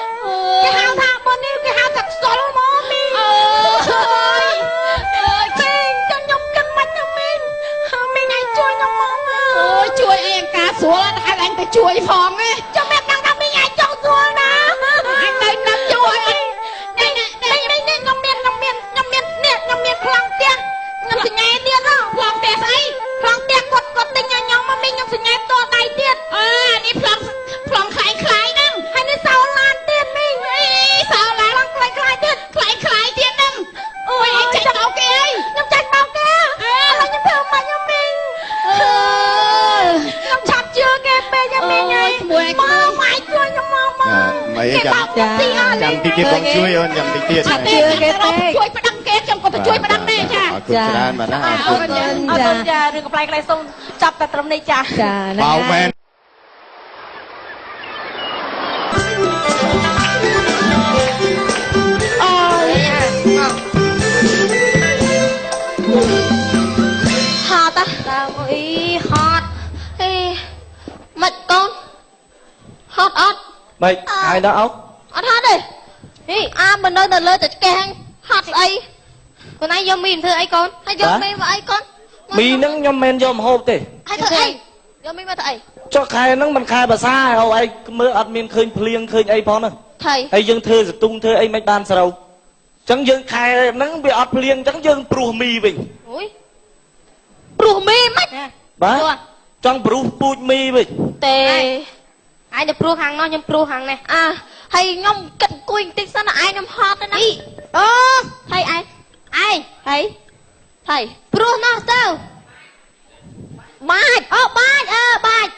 គេហៅថាបើនេះគេហៅថាខ្សលហ្មងមីងអូយមីងចាំខ្ញុំគិតមិនណាមីងឯងជួយខ្ញុំមកអូយជួយអីអង្ការស្រួលហៅអញទៅជួយផងណាចាំមិនដឹងថាមីងឯងចង់ស្រួលណាអញទៅណាំជួយនេះខ្ញុំមានប្លង់ផ្ទះខ្ញុំសញ្ញេទៀតហ៎ប្លង់ផ្ទះស្អីប្លង់ផ្ទះគាត់ទិញឲ្យខ្ញុំមកមីងខ្ញុំសញ្ញេផ្ទាល់ដៃទៀតនេះប្លង់ខ្លែងហ្នឹងហើយនេះសោឡានទៀតមីងអីសោឡានប្លង់ខ្លែងទៀតហ្នឹងអូយចាច់មកគេអីខ្ញុំចាច់មកគេឥឡូវខ្ញុំធ្វើមិនខ្ញុំមីងខ្ញុំឆាប់ជឿគេពេកមីងអើយមកម៉ៃជួយខ្ញុំមក mấy dặm dặm tí kia con chuối ơn dặm tí kia ឆាប់ជឿគេពេកជួយប្តឹងគេខ្ញុំក៏ទៅជួយប្តឹងដែរចា ចាបាទណា អរគុណចារឿងកំ pl ៃកន្លែងសូមចាប់តែត្រឹមនេះចា bao men ហត់តាអីហត់អីមិនកូនហត់អត់ mày ai đó ốc អត់ហត់ទេនេះអាមិននៅលើតែឆ្កេះហត់ស្អីខ្លួនឯងយកមីនធ្វើអីកូនហើយយកមីនមកអីកូន mì nắng nhom men nhom hộp thế ហើយធ្វើអីយកមីនមកធ្វើអី cho khai nắng mình khai bà xa hậu ấy mơ admin khơi phliêng khơi ấy phó nè ថៃ ấy dương thơ tung thơ ấy mấy ban sao chẳng dương khai nắng bị ọt phliêng chẳng dương pru mì bình អូយព្រោះមីមិន bá trong pru pui mì bình ទេឯងទៅព្រោះខាងនោះខ្ញុំព្រោះខាងនេះហើយខ្ញុំគិតអង្គុយបន្តិចសិនឯងខ្ញុំហត់ទៅណាអូហើយឯងហើយព្រោះនោះទៅបាច់បាច់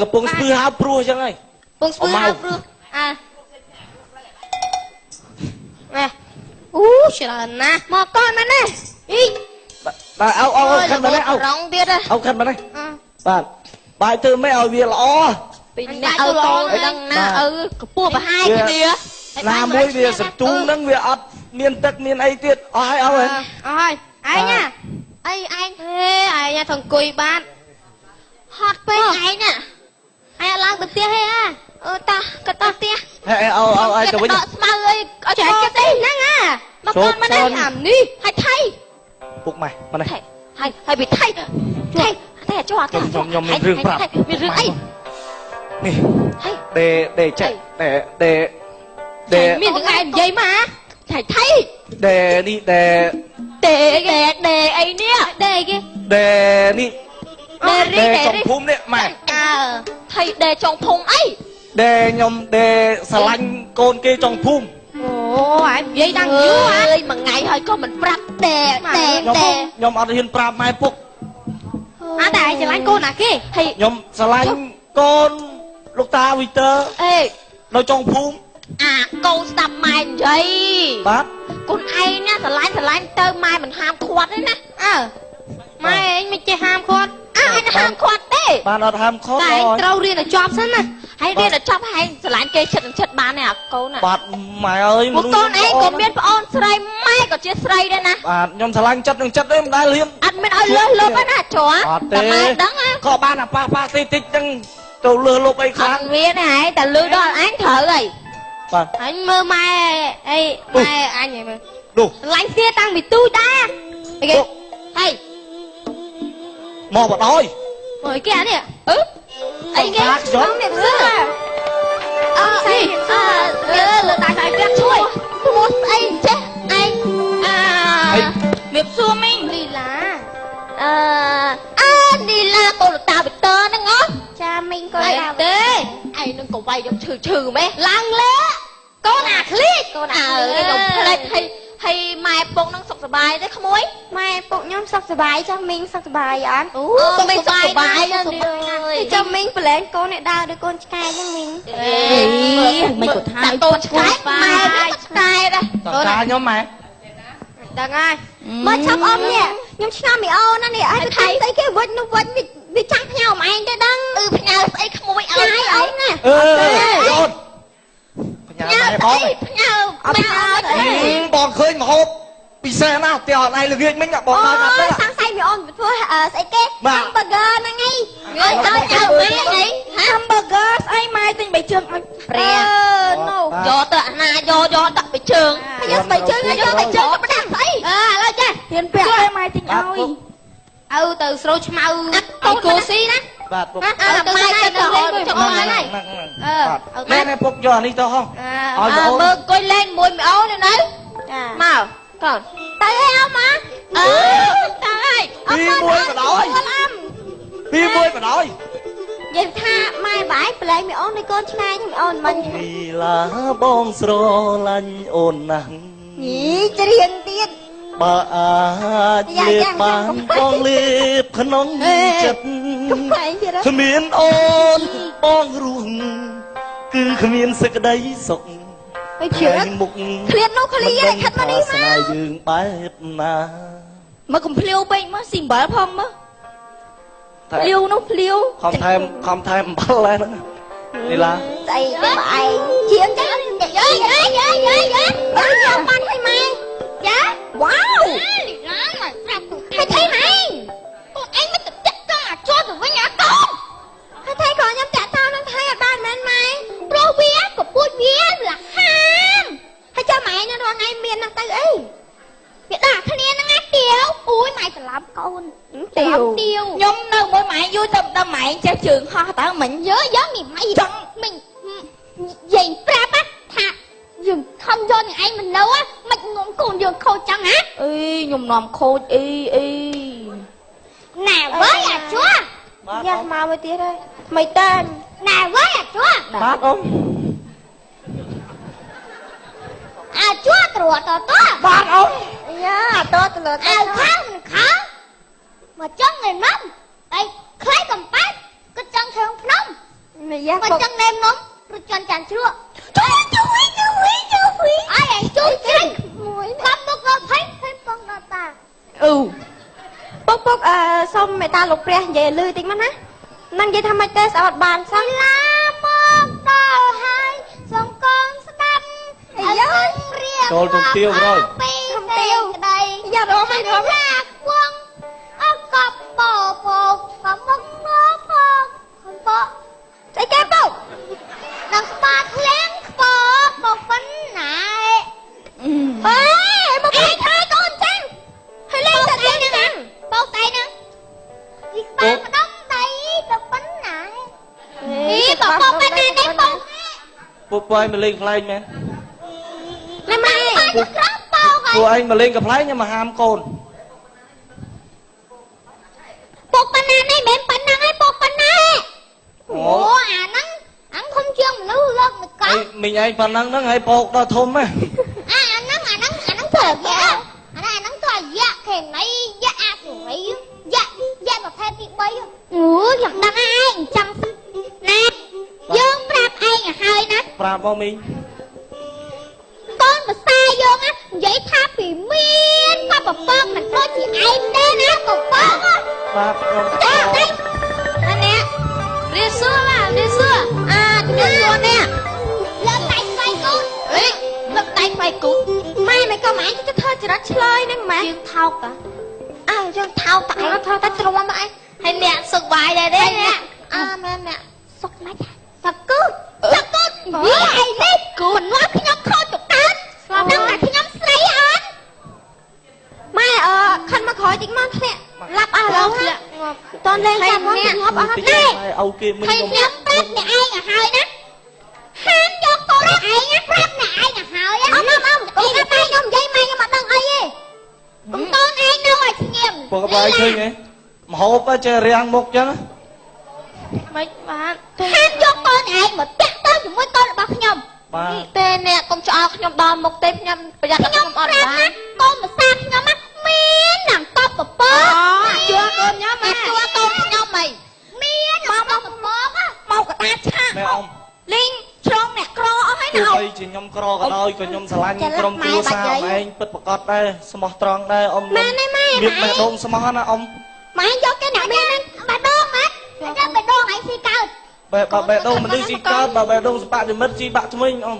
កំពុងស្ពឺហៅព្រោះចឹងហើយ ពងស្ពឺហៅព្រោះណែអូច្រើនណាស់មកកូនមកនេះអី បាទអោខិតមកនេះអោ រងទៀតហ៎ អោខិតមកនេះបាទបាយធ្វើមិនឲ្យវាល្អ ពីអ្នកឲ្យកូនដឹងណាកពស់ប្រហែលគ្នា ណាមួយវាសន្ទូងហ្នឹងវាអត់មានទឹកមានអីទៀតអស់ហើយអោហើយ អស់ហើយឯងអីឯងហេឯងទៅអង្គុយបានហត់ពេកឯងឯងឡើងទៅផ្ទះហេតាក៏ទៅផ្ទះ ហេអោឲ្យទៅវិញ ដកស្មៅអីអត់ចែកទេហ្នឹងមកកូនមកនេះអានេះហើយថៃ ពុកម៉ែមកនេះ ហើយពីថៃតែចុះអត់មានរឿងប្រាប់មានរឿងអី នេះ ហើយ ដេចេះដេ មានរឿងឯងនិយាយមកថៃ ដេនេះដេ ដេអីនេះដេគេ ដេនេះដេចុងភូមិនេះម៉ែ ថៃដេចុងភូមិអី ដេខ្ញុំដេស្រឡាញ់កូនគេចុងភូមិ អូឯងនិយាយដល់យូរអើយមួយថ្ងៃហើយក៏មិនប្រាប់ដេ ខ្ញុំអត់ហ៊ានប្រាប់ម៉ែពុក តែឯងស្រឡាញ់កូនណាគេហើយ ខ្ញុំស្រឡាញ់កូនលោកតាវីទ័រ អេ នៅចុងភូមិ ណ câu đập mày vậy បាទ con ai nha xà lánh tơ mai mình ham khoát đấy nè mai anh mới chơi ham khoát anh ham khoát đấy បានអត់ហាមខុស តែ អើយ ត្រូវរៀនឲ្យចប់សិនណាហើយរៀនឲ្យចប់ហើយឆ្លាញ់គេចិត្តបានទេអាកូនណា បាទម៉ែអើយ ពួកកូនឯងក៏មានប្អូនស្រីម៉ែក៏ជាស្រីដែរណា បាទខ្ញុំឆ្លាញ់ចិត្តនឹងចិត្តទេមិនដែលលៀម អត់មានឲ្យលើសលប់ណាចោះ អត់ទេ តែម៉ែដឹងណា ក៏បានអាប៉ះតិចតិចហ្នឹងទៅលើសលប់អី អ ខ្លាំង ត់មានទេហើយតែលឺដល់អញត្រូវហើយ បាទ អញមើលម៉ែអីម៉ែអញហីមើល នោះ ឆ្លាញ់គ្នាតាំងពីទូចដែរអីគេហេ មកបដ ாய் មើលគេអានេះអីគេខ្ញុំនេះសើនេះលើតាតែពាក់ជួយឈ្មោះស្អីចេះឯងមៀបសួរមីងលីឡាលីឡាកូនតាវិតើហ្នឹងហ៎ចាមីងកូនតាទេឯងនឹងក៏វាយយកឈឺម៉េះឡើងលើកូនអាឃ្លីកកូនអាខ្ញុំផ្លេចហើយម៉ែពុកនឹងសុខសប្បាយទេក្មួយម៉ែពុកខ្ញុំសុខសប្បាយចាមីងសុខសប្បាយអត់អូមីងសុខសប្បាយចាំមីងប្រឡែងកូនអ្នកដើរដូចកូនឆ្កែចឹងមីងមិនក៏ថាកូនឆ្កែម៉ែឆ្កែដែរ តើការខ្ញុំម៉ែ ដឹងហើយមកឆាប់អមនេះខ្ញុំឆ្ងល់មីអូនណានេះឲ្យថៃស្អីគេវិញនោះវិញវាចាំផ្ញើមកឯងទេដឹងផ្ញើស្អីក្មួយឲ្យអូនណា អូនបញ្ញាម៉ែបង ផ្ញើម៉ែអត់ បងឃើញមហូបពិសេសណាស់ផ្ទះអត់ឯងល្ងាចមិញបងដល់ណាស់ទេ សាំងសៃមីអូនធ្វើស្អីគេ hamburger ហ្នឹងឯងឲ្យទៅម៉ែនេះ hamburger ស្អីម៉ែទិញបីជើងឲ្យព្រះនោះយកទៅអាណាយកដាក់បីជើងយកបីជើងយកបីជើងទៅដាក់ស្អីឥឡូវចេះហ៊ានពាក់ឲ្យម៉ែទិញឲ្យទៅស្រូវឆ្មៅឲ្យគូស៊ីណា បាទពុក ម៉ែទៅទៅលេងមួយចុកហើយមែនពុកយកនេះទៅហោះឲ្យបង មើលអង្គុយលេងមួយមីអូននៅមកកូនទៅឲ្យអមមកទៅហើយអម ពីមួយបដ ாய் ពីមួយបដ ாய் និយាយថាម៉ែបាយប្លែកមីអូននេះកូនឆ្ងាយមីអូនមិញ ពីឡាបងស្រឡាញ់អូនណាស់ ញីច្រៀងទៀត បើអាចលេបបានបងលេបក្នុងចិត្ត កំប្លែងទៀត គ្មានអូនបងរស់គឺគ្មានសេចក្តីសុខ ហើយជឿមុខ ឃ្លាតនោះឃ្លីហើយខិតមកនេះ ស្នេហ៍យើងបែបណា មកកំភ្លាវពេកមកស៊ីអំបិលផងមើលភ្លាវនោះភ្លាវ ខំថែមអំបិលហ្នឹងនេះឡា ស្អីទៅមកឯងជាងចឹងយើយកបានឲ្យម៉ែចាវ៉ាវហើយថៃម៉ែកូនឯងមិនទៅតាក់តងអាជាប់ទៅវិញអាកូនហើយថៃក៏ខ្ញុំតាក់តងនឹងថៃអត់បានមែនម៉ែព្រោះវាក៏ពួចវាលះហាមហើយចាំម៉ែនៅរាល់ថ្ងៃមានណាស់ទៅអីវាដាក់គ្នាហ្នឹងណាទៀវអូយម៉ែច្រឡំកូនទៀវខ្ញុំនៅមួយម៉ែយូរទៅដល់ម៉ែចេះជើងហោះតើមិញយើនេះម៉ែចង់មិញនិយាយប្រាប់ថាយើងខំយកនឹងឯងមិននៅមិនងំកូនយើងខូចចឹងហ៎អីខ្ញុំនាំខូចអីណែវើយអាជួយ៉ាមកមួយទៀតហើយថ្មីតាណែវើយអាជួ បាទអ៊ំ អាជួត្រួតត បាទអ៊ំ យ៉ាតទៅលើអើខាងមិនខាងមកចឹងឯនំតែខ្លាយកំប៉ែតក៏ចឹងធ្វើភ្នំមកចឹងណែនំរត់ចាន់ជ្រក់ជួយអីជួយជួយមួយបាប់ពុកដល់ភ័យបងដល់តាពុកសុំមេតាលោកព្រះនិយាយលឺតិចមកណានឹងនិយាយថាម៉េចទេស្អត់បានសោះឡាមកដល់ហើយសូមកូនស្ដាប់យើងរៀប ចូលទៅទៀវរយ ពីទៀវក្តីយ៉ារមរមវងអកបពោកំមុខមកកំបកស្អីគេពុកនឹងស្បាធ្លាំងខ្ពមកប៉ុណ្ណាមកឯងហើយកូនចឹងហើយលេងទៅទៀតហ្នឹងបោកតែហ្នឹងពីស្បាម្ដងដៃទៅប៉ុណ្ណាបោកប៉ុណ្ណានេះបោក ពុកឲ្យមកលេងខ្លែងមែន ណែម៉ែពុកក្រោបបោក ពួកឯងមកលេងកំ pl ែងខ្ញុំមកហាមកូន ពុកប៉ុណ្ណានេះមិនប៉ុណ្ណឹងឯងពុកប៉ុណ្ណាអូអាហ្នឹងធំជាងមនុស្សលើកមួយកង់ មីងឯងប៉ុណ្ណឹងហ្នឹងហើយពោកដល់ធំហ៎ អាហ្នឹងធ្វើយ៉ាអាហ្នឹងធ្វើយ៉ាខេណៃយ៉ាអាស្រីយ៉ាប្រភេទទី3អូយ៉ាងដឹងឯងចង់ណែយើងប្រាប់ឯងឲ្យហើយណា ប្រាប់មកមីង អ vậy tha bị miên tha bà con mình có chị em đây nè bà con á បាទខ្ញុំ đây anh nè đi xưa là đi xưa à đi xưa nè lên tay quay cút ấy lên tay quay cút mày có mãi cho thơ chỉ đó chơi nè mà dương thao cả à dương thao tại thao ta trông mà mày hay nè sực bài này đây nè à mẹ sực mày thật cút vậy đấy mình nói cái nhóm khôi chụp tết đang là cái nhóm sấy anh mai khăn mà khỏi chính mong nè lắp à đâu nè toàn lên làm món tình hợp ở hết nè អូគេមិញ thầy nhóm tết nè ai là hơi đó ham cho cô đó ai ngắt rap nè ai là hơi á ông đi ra tay nhóm dây mày nhưng mà đừng ai gì cũng tôn ai đâu mà nghiêm ពួកបាយឃើញហ៎មហូបចេះរាំងមុខចឹង mấy bạn ham cho con ai mà tét tới chúng với con bao nhom បាទ tên nè con cho nhom đo một tên nhom bây giờ nhom on ba con mà sang nhom á miên nàng to bờ bơ chưa con nhom mà chưa con nhom mày miên nàng to bờ bơ á mau cả ta cha ម៉ែអ៊ំ linh trong nè cro hết ទោះ nào បីជាខ្ញុំក្រក៏ដោយក៏ខ្ញុំស្រឡាញ់ក្រុមគ្រួសារឯងពិតប្រកបដែរស្មោះត្រង់ដែរអ៊ំ Má này, má. មានបេះដូងស្មោះណាអ៊ំ mà anh cho cái nào miên anh bà đôn hả anh cho bà đôn anh xì cao បើបេះដូងមនុស្សស៊ីកើតបើបេះដូងសបនិមិត្តស៊ីបាក់ថ្មីអ៊ំ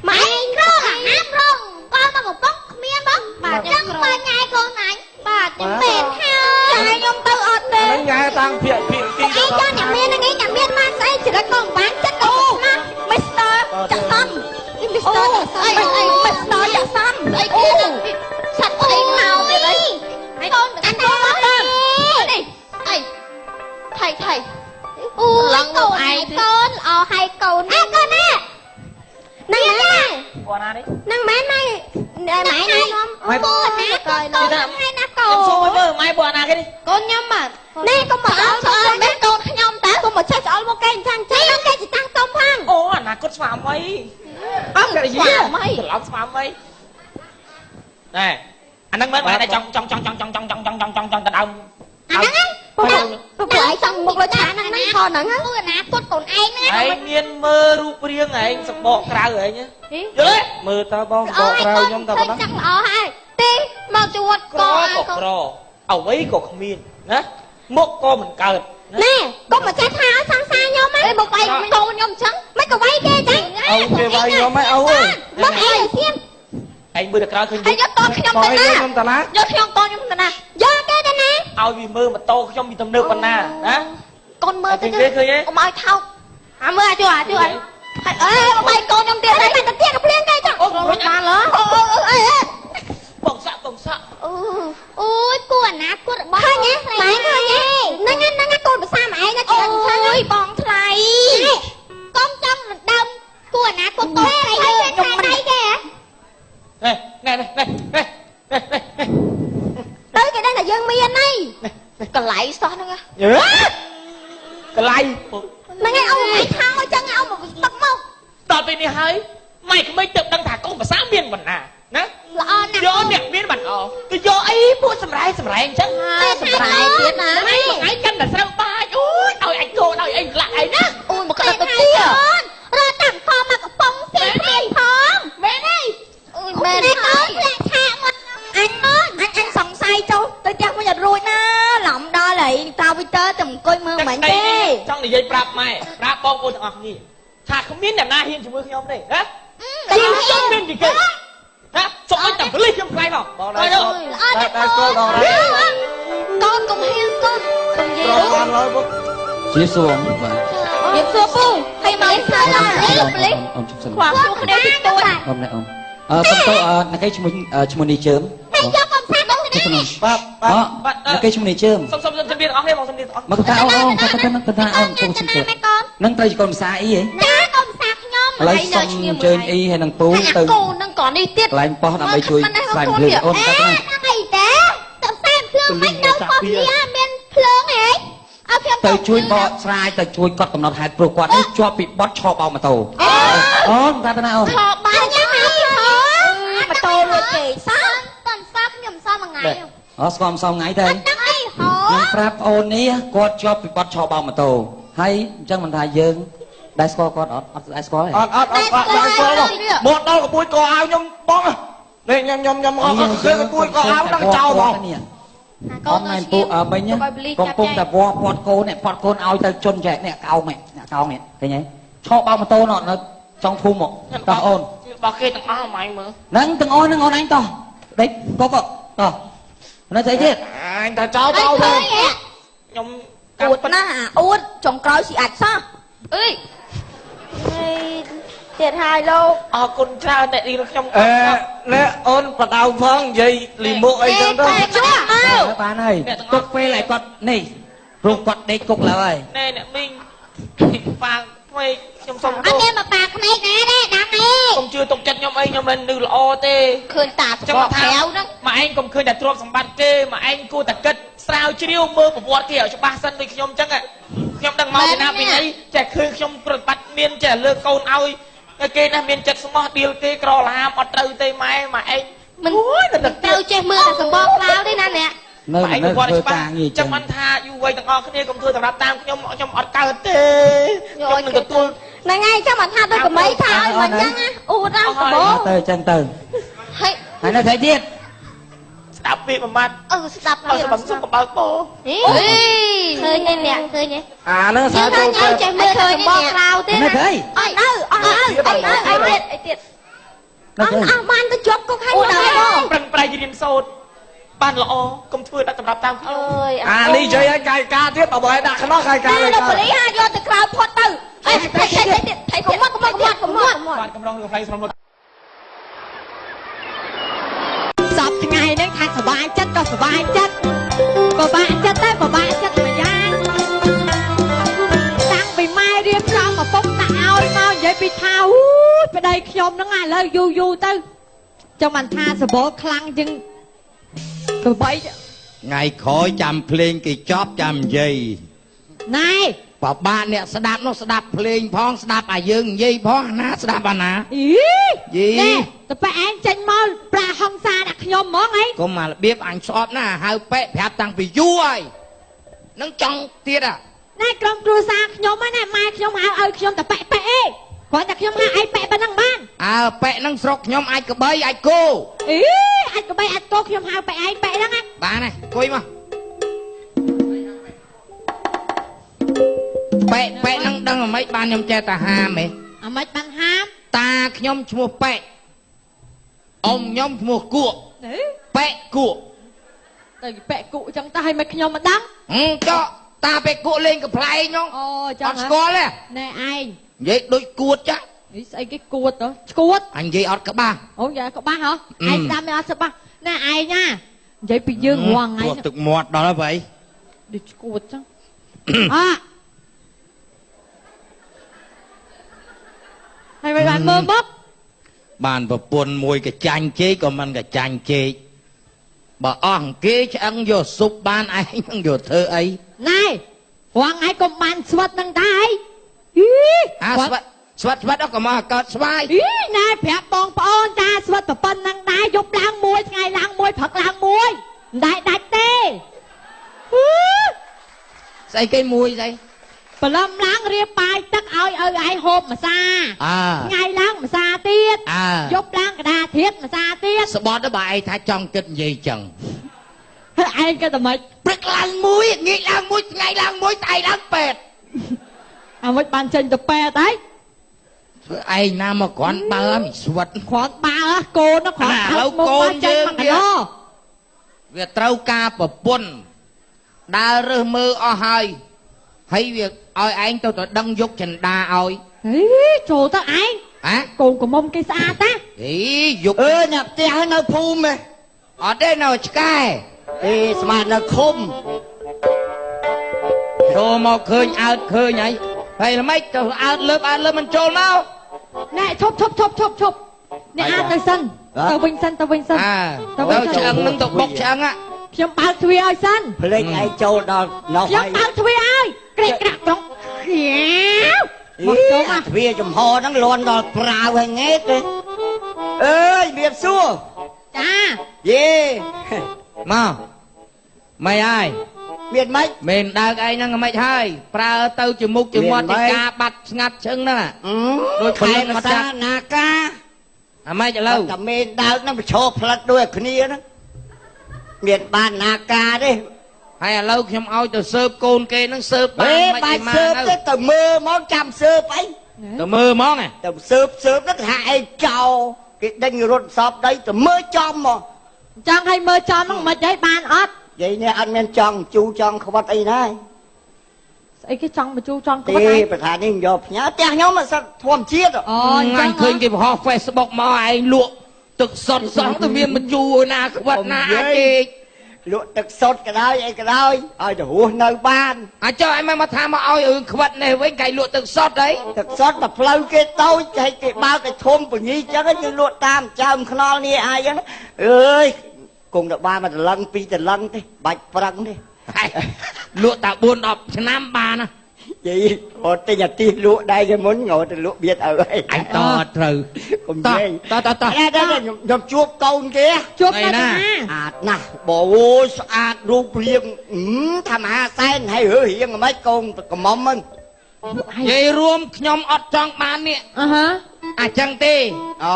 mà anh rong à áp rong con mà một bóc miên bóc bà chân bà nhai con này bà chân bền hao chạy nhom tư ọt ហ្នឹង đi ញ៉ែតាំងភាកទី anh cho nhà miên anh ấy nhà miên mang say chỉ là con bán chất ô Mister chặt xăm Mister ai Mister chặt xăm ai kia sạch tiền nào đi con anh con đi thầy lần cầu ai con hai cầu nè con nè năng nè គាត់ណានេះ năng mẹ này mẹ này Mày- con nè con hai nè ខ្ញុំ cầu សុំឲ្យមើលម៉ែពួកណាគេនេះ con nhâm mà nè con mà áo mấy con nhâm tá con mà chơi áo một cái thằng chơi cái chỉ tăng tông phăng អូអនាគតស្វាមីអត់និយាយច្រឡំស្វាមីណែអាហ្នឹងមិនមែនតែចង់ទៅដើម à nắng ấy con lại xong một lô trà nắng nắng con nắng á nè con còn ai nữa ឯងមានមើលរូបរាងឯងសម្បកក្រៅឯងយល់ទេមើលតើបងសម្បកក្រៅខ្ញុំតើប៉ុណ្ណា chắc là hai tí mau chuột ក្រ con ក៏ក្រអ្វីក៏គ្មានណាមុខក៏មិនកើត nè con mà cha tha ở sang xa nhau mấy một bay con nhau trắng mấy cái bay kia chẳng អូគេវាយខ្ញុំឯងអូអើយ mất ai rồi xem ឯងមើលតែក្រៅឃើញ ai cho con nhau បង tên ខ្ញុំ nè តាណា do khi con nhau tên nè do cái tên nè ឲ្យវាមើលម៉ូតូខ្ញុំមានទំនើបប៉ុណ្ណាណា con mơ Ai tới khơi khơi ấy. con mơ thâu à mơ chưa ê bay con nhau tiền đấy mày tập tiền nó lên đây chẳng con ta lỡ បងសាក់ôi cô nè cô bóng thôi nhé mày thôi nhé nó cô mà sao mày nó chuyện ôi bóng thầy con trong đông cô nè cô tôi này nhung đây kìa ណែ tới cái đây là dân miên này còn lại sao nữa កន្លៃ mà nghe ông mày thao ở chân ông mà tóc mau ដល់ពេលនេះហើយម៉ែក្មេងទៅដឹងថាកូនភាសាមានបណ្ណាណា là nè យកអ្នកមានបណ្ណាទៅយកអីពួកសម្រែងអញ្ចឹង សម្រែងទៀតណា ម៉ែមួយថ្ងៃកាន់តែស្រូវបាច់អូយឲ្យអញកូនឲ្យអញលាក់អីណា ui một cái là kia rồi tặng con mà cái phong xì xì phong mẹ đây mẹ đây con là thang anh sòng say châu tôi chắc bây giờ rồi na lòng đo lại tao với tớ tầm coi mơ mày ច đi ង់និយាយប្រាប់ម៉ែប្រាប់បងប្អូនទាំងអស់គ្នាថាគ្មានអ្នកណាហ៊ានជាមួយខ្ញុំទេណា tại vì ខ្ញុំមានពីគេណាសុំឲ្យតែពលិសខ្ញុំខ្លាញ់មកបងដែរតែកូនដល់ con cùng hiên con cùng gì ប្រហែលហើយបង ជាសួរបាទ Dịp xưa phu hay mà lấy sao là lấy lục lấy អ៊ំជិះសិន khoảng phu cái này tôi អ៊ំណែអ៊ំសុំតើអ្នកគេឈ្មោះនេះជើម hay cho con sát đâu cái này បាទ បាទអ្នកគេឈ្មោះនេះជើម សុំជំរាបអស់នេះបងជំរាបអស់ មកទៅអូនអូនទៅទៅអូនទៅសុំទៅ mấy con នឹងត្រូវជាកូនភាសាអីហ៎ Dạ con sạc nhom ឥឡូវសុំអញ្ជើញអ៊ីហើយនឹងពូទៅ cô nâng còn đi tiết កន្លែងប៉ោះដើម្បីជួយស្វែងភ្លើងអូនទៅទៅ ngày té tập xem phương mấy đâu có phía bên phương ấy ở phía ទៅជួយបកស្រាយទៅជួយកត់កំណត់ហេតុព្រោះគាត់នេះជាប់ពីបត់ឆោបអោម៉ូតូអូនទៅណាអូន thọ bao nhiêu ngày hả mà tô rồi kì sao tuần sao nhầm sao mà ngày អូស្គមសំថ្ងៃទៅ đăng ấy ខ្ញុំ hả ប្រាប់អូននេះគាត់ជាប់ពីបត់ឆោបអោម៉ូតូហើយអញ្ចឹងមិនថាយើងដែរស្គាល់គាត់អត់ដែរស្គាល់ទេ អត់ស្គាល់មកដល់កពួយកោឲ្យខ្ញុំបង នេះខ្ញុំអត់ឃើញពួយក៏អោដល់ចោលហ្មង នេះអត់មែនពួកបិញកំពុងតែវល់ពាត់កូននេះពាត់កូនឲ្យទៅជន់ចែកនេះកោងនេះកោងនេះឃើញទេឈប់បោកម៉ូតូនោះនៅចុងភូមិមកតោះអូន បោះគេទាំងអស់ម៉ែមើល ហ្នឹងទាំងអូនហ្នឹងអូនអញតោះដេកកុកតោះនៅស្អីទៀត អញទៅចោលទៅ ខ្ញុំ អួតណាស់អួតចុងក្រោយស៊ីអាចសោះអើយទៀតហើយលោក អរគុណច្រើនអ្នកនេះខ្ញុំ នេះអូនបដៅផងនិយាយលីមុខអីចឹងទៅ បានហើយទុកពេលឲ្យគាត់នេះព្រោះគាត់ដេកគុកឡើយ ណែអ្នកមីងប៉ាថ្មីខ្ញុំសុំ អត់មានមកប៉ាក្មេកណាទេដាំឯង កុំជឿទុកចិត្តខ្ញុំអីខ្ញុំមិននឺល្អទេ ឃើញតាច្រកក្រៅហ្នឹង ម៉ែឯងកុំឃើញតែទ្រព្យសម្បត្តិគេម៉ែឯងគួរតែគិតស្រាវជ្រាវមើលប្រវត្តិគេឲ្យច្បាស់សិនដូចខ្ញុំអញ្ចឹងខ្ញុំដឹងមកពីណាពីណីចេះឃើញខ្ញុំប្រតិបត្តិមានចេះលើកកូនឲ្យគេណាមានចិត្តស្មោះឌីលគេក្រឡាមអត់ត្រូវទេម៉ែឯង មិនត្រូវចេះមើលតែសម្បកក្រៅទេណាអ្នក នៅ ម៉ែឯង នៅ គាត់ ធ្វើ ច្បាស់ ការងារ ចឹងមិនថាយូរវ័យទាំងអស់គ្នាកុំធ្វើសម្រាប់តាមខ្ញុំអត់កើតទេខ្ញុំនឹងទទួល ហ្នឹងហើយចាំមិនថាដូចកមីថាឲ្យមិនអញ្ចឹងណាអួតណាស់សម្បក ទៅចឹងទៅ ហើយ ហើយនៅស្អីទៀត ស្ដាប់ពីមួយម៉ាត់ ស្ដាប់ ឲ្យស្បឹងសុខកបើកពោ ឃើញទេអ្នកឃើញទេ អាហ្នឹងសា ឃើ ចូល ញចេះមើលតែសម្បកក្រៅទេ នៅ ណា ស្អី អត់អីទៀត នៅស្អី អស់បានទៅជាប់គុកហើយដល់ ប្រឹងប្រែងរៀនសូត្របានល្អកុំធ្វើដាក់សម្រាប់តាមខ្ញុំ អើយ អានេះនិយាយឲ្យកាយការទៀតបើបើដាក់ខ្នោះកាយការ លោកប៉ូលីសយកទៅក្រៅផុតទៅអេថៃទៀតថៃកុំមក បាទកម្រងរឿងផ្លៃស្រមត់ សពថ្ងៃហ្នឹងថាសុបាយចិត្តក៏សុបាយចិត្តពិបាកចិត្តតែពិបាកចិត្តមួយយ៉ាងតាំងពីម៉ែរៀបចំឪពុកដាក់ឲ្យមកនិយាយពីថាអូយប្តីខ្ញុំហ្នឹងឥឡូវយូរទៅចាំមិនថាសបោខ្លាំងជាងទៅបី ថ្ងៃក្រោយចាំភ្លេងគេចប់ចាំនិយាយ ណែ បបាក់អ្នកស្ដាប់នោះស្ដាប់ភ្លេងផងស្ដាប់ឲ្យយើងនិយាយផងណាស្ដាប់អាណា អី យី ណែតើប៉ែឯងចេញមកប្រាហង្សាដាក់ខ្ញុំហ្មងអី កុំមករបៀបអញស្អប់ណាហៅប៉ែប្រាប់តាំងពីយូរហើយនឹងចង់ទៀត ណែក្រុមគ្រួសារខ្ញុំហ្នឹងម៉ែខ្ញុំហៅឲ្យខ្ញុំតែប៉ែអីគាត់តែខ្ញុំហៅឯងប៉ែប៉ុណ្ណឹងបាន អើប៉ែនឹងស្រុកខ្ញុំអាចក្បីអាចគោ អីអាចក៏បីអាចតោខ្ញុំហៅប៉ែឯងប៉ែហ្នឹងណា បានហើយអង្គុយមកប៉ែនឹងដឹងអ្មេចបានខ្ញុំចេះតែហាមហ៎ អាម៉េចបានហាម តាខ្ញុំឈ្មោះប៉ែអ៊ំខ្ញុំឈ្មោះគក់ប៉ែគក់ ទៅប៉ែគុអញ្ចឹងទៅឲ្យមកខ្ញុំមិនដឹង ចុះតាប៉ែគក់លេងកំ pl ែងនោះ អូចឹ អ ង ត់ស្គាល់ទេ ណែឯង និយាយដូចគួតចា នេះស្អីគេគួតទៅឈួត អញនិយាយអត់ក្បាស់ អូយ៉ាក្បាស់ហ៎ឯងស្ដាប់មិនអត់ស្បាស់ណែឯងណានិយាយពីយើងរាល់ថ្ងៃ ព្រោះទឹកមាត់ដល់ហើយ ដូចឈួតចឹងអ่ะហើយមិនបានមើលមក បានប្រពន្ធមួយកចាញ់ជេកក៏មិនកចាញ់ជេកបើអស់គេឆ្អឹងយកស៊ុបបានឯងនឹងយកធ្វើអី ណែរាល់ថ្ងៃកុំបានស្វិតនឹងដែរអី អាស្វិតអត់ក៏មកកើតស្វាយ អីណែប្រាប់បងប្អូនតាស្វិតប្រប៉ុណ្ណឹងដែរយប់ឡើងមួយថ្ងៃឡើងមួយព្រឹកឡើងមួយមិនដែរដាច់ទេ ស្អីគេមួយស្អី ព្រលឹមឡើងរៀបបាយទឹកឲ្យឯងហូបម្សា អើ ថ្ងៃឡើងម្សាទៀត អើ យប់ឡើងកដាធៀតម្សាទៀត ស្បត់ទៅបើឯងថាចង់គិតនិយាយចឹង ហើយឯងក៏តែមិន ព្រឹកឡើងមួយងាកឡើងមួយថ្ងៃឡើងមួយតែឯងឡើងពេទ្យ អាមិនបានចេញទៅពេទ្យហើយ ធ្វើឯងណាមកគ្រាន់បើមិនស្វិត គ្រាន់បើកូននោះគ្រាន់ ឥឡូវកូនយើងវាត្រូវការប្រពន្ធដើររើសមើលអស់ហើយហើយវាឲ្យឯងទៅដឹងយកចិន្តាឲ្យ ហីចូលទៅឯង ហ៎ កូនកមុំគេស្អាតតា អីយក អ្នកផ្ទះនៅភូមិ អត់ទេនៅឆ្កែ ស្មាតនៅឃុំ ចូលមកឃើញអើតឃើញហើយល្មិចទៅអើតលើមិនចូលមក ណែឈប់អ្នកអាចទៅសិនទៅវិញសិន ទៅឆ្អឹងនឹងទៅបុកឆ្អឹង ខ្ញុំបើកទ្វារឲ្យសិន ភ្លេចឯងចូលដល់នោះ ខ្ញុំបើកទ្វារឲ្យក្រេកក្រាក់ត្រង់មកចូលមក ទ្វារចំហហ្នឹងលន់ដល់ប្រាវហើយងេតទេអើយមានសួរ ចា យេ មកមិនហើយ មានម៉េច មិនដើកឯងហ្នឹងមិនហើយប្រើទៅជាមុខជាមាត់ជាការបាត់ស្ងាត់ឈឹងហ្នឹងដូច ព្រ ខែ លឹ ង ម អត់ សា ចាស់ នាកា អាម៉េចឥឡូវ តែមានដើកហ្នឹងប្រឈរផ្លិតដូចគ្នាហ្នឹងមានបាននាការទេ ហើយឥឡូវខ្ញុំឲ្យទៅស៊ើបកូនគេហ្នឹងស៊ើបបាន បាច់ ម៉េច ស៊ើប ទៅ ទេទៅមើលមកចាំស៊ើបអី ទៅមើលហ្មង ទៅស៊ើបហ្នឹងថាឯងចោលគេដេញរត់សពដីទៅមើលចំមក ចង់ឲ្យមើលចំហ្នឹងមិនអីបានអត់ និយាយនេះអត់មានចង់ជូចង់ខ្វាត់អីណា ស្អីគេចង់បញ្ជូចង់ក្ប ទេ ត់ឯង ប្រធាននេះយកផ្ញើផ្ទះខ្ញុំមកសិតធម្មជាតិ អូ ថ្ងៃឃើញគេបង្ហោះ Facebook មកឯងលក់ទឹកសុទ្ធសោះទៅមានបញ្ជូណាខ្វិតណាអាចទេ លក់ទឹកសុទ្ធក៏ដោយអីក៏ដោយឲ្យទៅរស់នៅបាន អាចចុះឯងមកថាមកឲ្យរឿងខ្វិតនេះវិញគេលក់ទឹកសុទ្ធអី ទឹកសុទ្ធតែផ្លូវគេតូចចេះគេបើកឲ្យធំពញីចឹងយើងលក់តាមចើមខ្នល់នេះអាយចឹងអើយគង់តែបានមកតលឹងពីរតលឹងទេបាច់ប្រឹងទេ លក់តែ 4-10 ឆ្នាំបានណា និយាយអត់ទេអាទីលក់ដែរគេមុនងទៅលក់បៀតឲ្យអី អញតអត់ត្រូវ កុំនិយាយ តត ខ្ញុំជួបកូនគេ ជួបនៅ ណា ណា អាតណាស់បងអូយស្អាតរូបរាងថាមហាសែនហើយរើរៀងមិនកូនកំមុំហ្នឹង និយាយរួមខ្ញុំអត់ចង់បាននេះ អឺហឺ អញ្ចឹងទេ អូ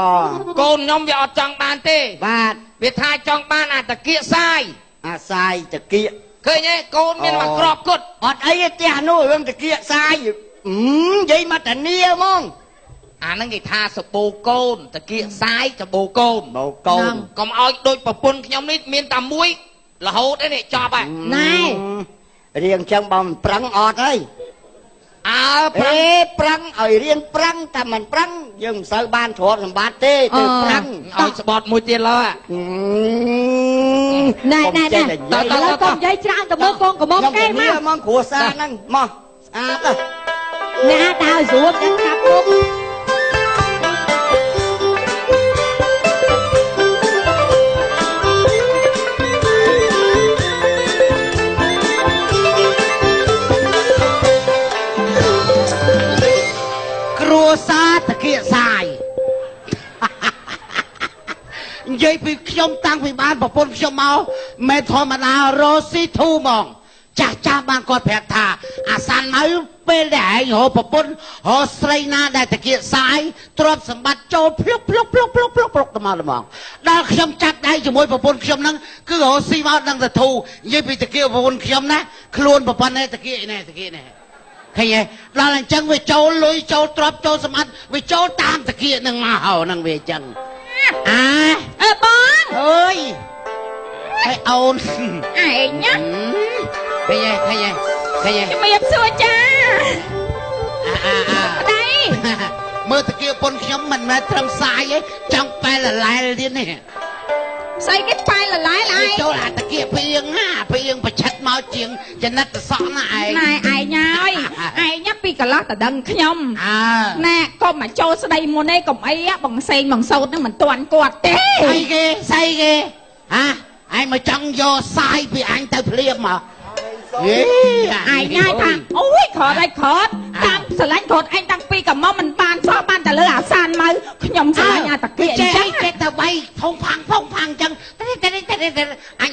កូនខ្ញុំវាអត់ចង់បានទេ បាទ វាថាចង់បានអាតាគៀកសាយ អាសាយតាគៀក ឃើញទេកូនមានមកក្របគុត អត់អីទេផ្ទះនោះរឿងតាគៀកសាយនិយាយមកតានីហ្មង អាហ្នឹងគេថាសបូកូនតាគៀកសាយសបូកូន មកកូន កុំឲ្យដូចប្រពន្ធខ្ញុំនេះមានតែមួយរហូតឯនេះចប់ហើយ ណែ រៀងចឹងបងប្រឹងអត់ហើយ អើប្រឹង ប្រឹងឲ្យរៀនប្រឹងតែមិនប្រឹងយើងមិនសូវបានទ្រព្យសម្បត្តិទេទៅប្រឹង ឲ្យស្បត់មួយទៀតឡើយ ណែណែណែឥឡូវកុំនិយាយច្រើនទៅមើលកូនកំមុំគេមក មកគ្រួសារហ្នឹងមកស្អាត អ្នកដើរស្រួលចឹងកាប់មុខ គ្រួសារតាគៀកសាយ និយាយពីខ្ញុំតាំងពីបានប្រពន្ធខ្ញុំមកមិនធម្មតារស់ស៊ីធូហ្មងចាស់ចាស់បានគាត់ប្រាប់ថាអាសាននៅពេលដែលឯងរកប្រពន្ធរកស្រីណាដែលតាគៀកសាយទ្រព្យសម្បត្តិចូលភ្លុកទៅមកហ្មងដល់ខ្ញុំចាត់ដៃជាមួយប្រពន្ធខ្ញុំហ្នឹងគឺរកស៊ីមកដឹងតែធូនិយាយពីតាគៀកប្រពន្ធខ្ញុំណាខ្លួនប្រពន្ធនេះតាគៀកនេះឃើញទេដល់អញ្ចឹងវាចូលលុយចូលទ្រព្យចូលសម្បត្តិវាចូលតាមតាគៀកហ្នឹងមកហ្នឹងវាអញ្ចឹងអា អើបង អើយហើយអូន ឯងណា ឃើញទេ ជំរាបសួរចា អ ប្តី មើលតាគៀកពុនខ្ញុំមិនមែនត្រឹមសាយទេចង់ប៉ែលឡែលទៀតនេះ ស្អីគេប៉ែលឡែលឯង ចូលអាតាគៀកពីងណាពីងប្រឆិតមកជាងចនិតសក់ណាឯង ណែឯងហើយឯងពីកន្លោះតដឹងខ្ញុំ អើ ណែកុំមកចូលស្ដីមុនឯងកុំអីបងសេងបងសោតនឹងមិនទាន់គាត់ទេ ស្អីគេហ៎ឯងមកចង់យកសាយពីអញទៅភ្លាមមកហេ ឯងញ៉ាយថាអូយខត់ឯងខត់តាមស្រឡាញ់ខត់ឯងតាំងពីកំមុំមិនបានសោះបានតែលើអាសានមកខ្ញុំស្រឡាញ់អាតាគៀអញ្ចឹង ចេះតែបីផុងផាំងអញ្ចឹងអញ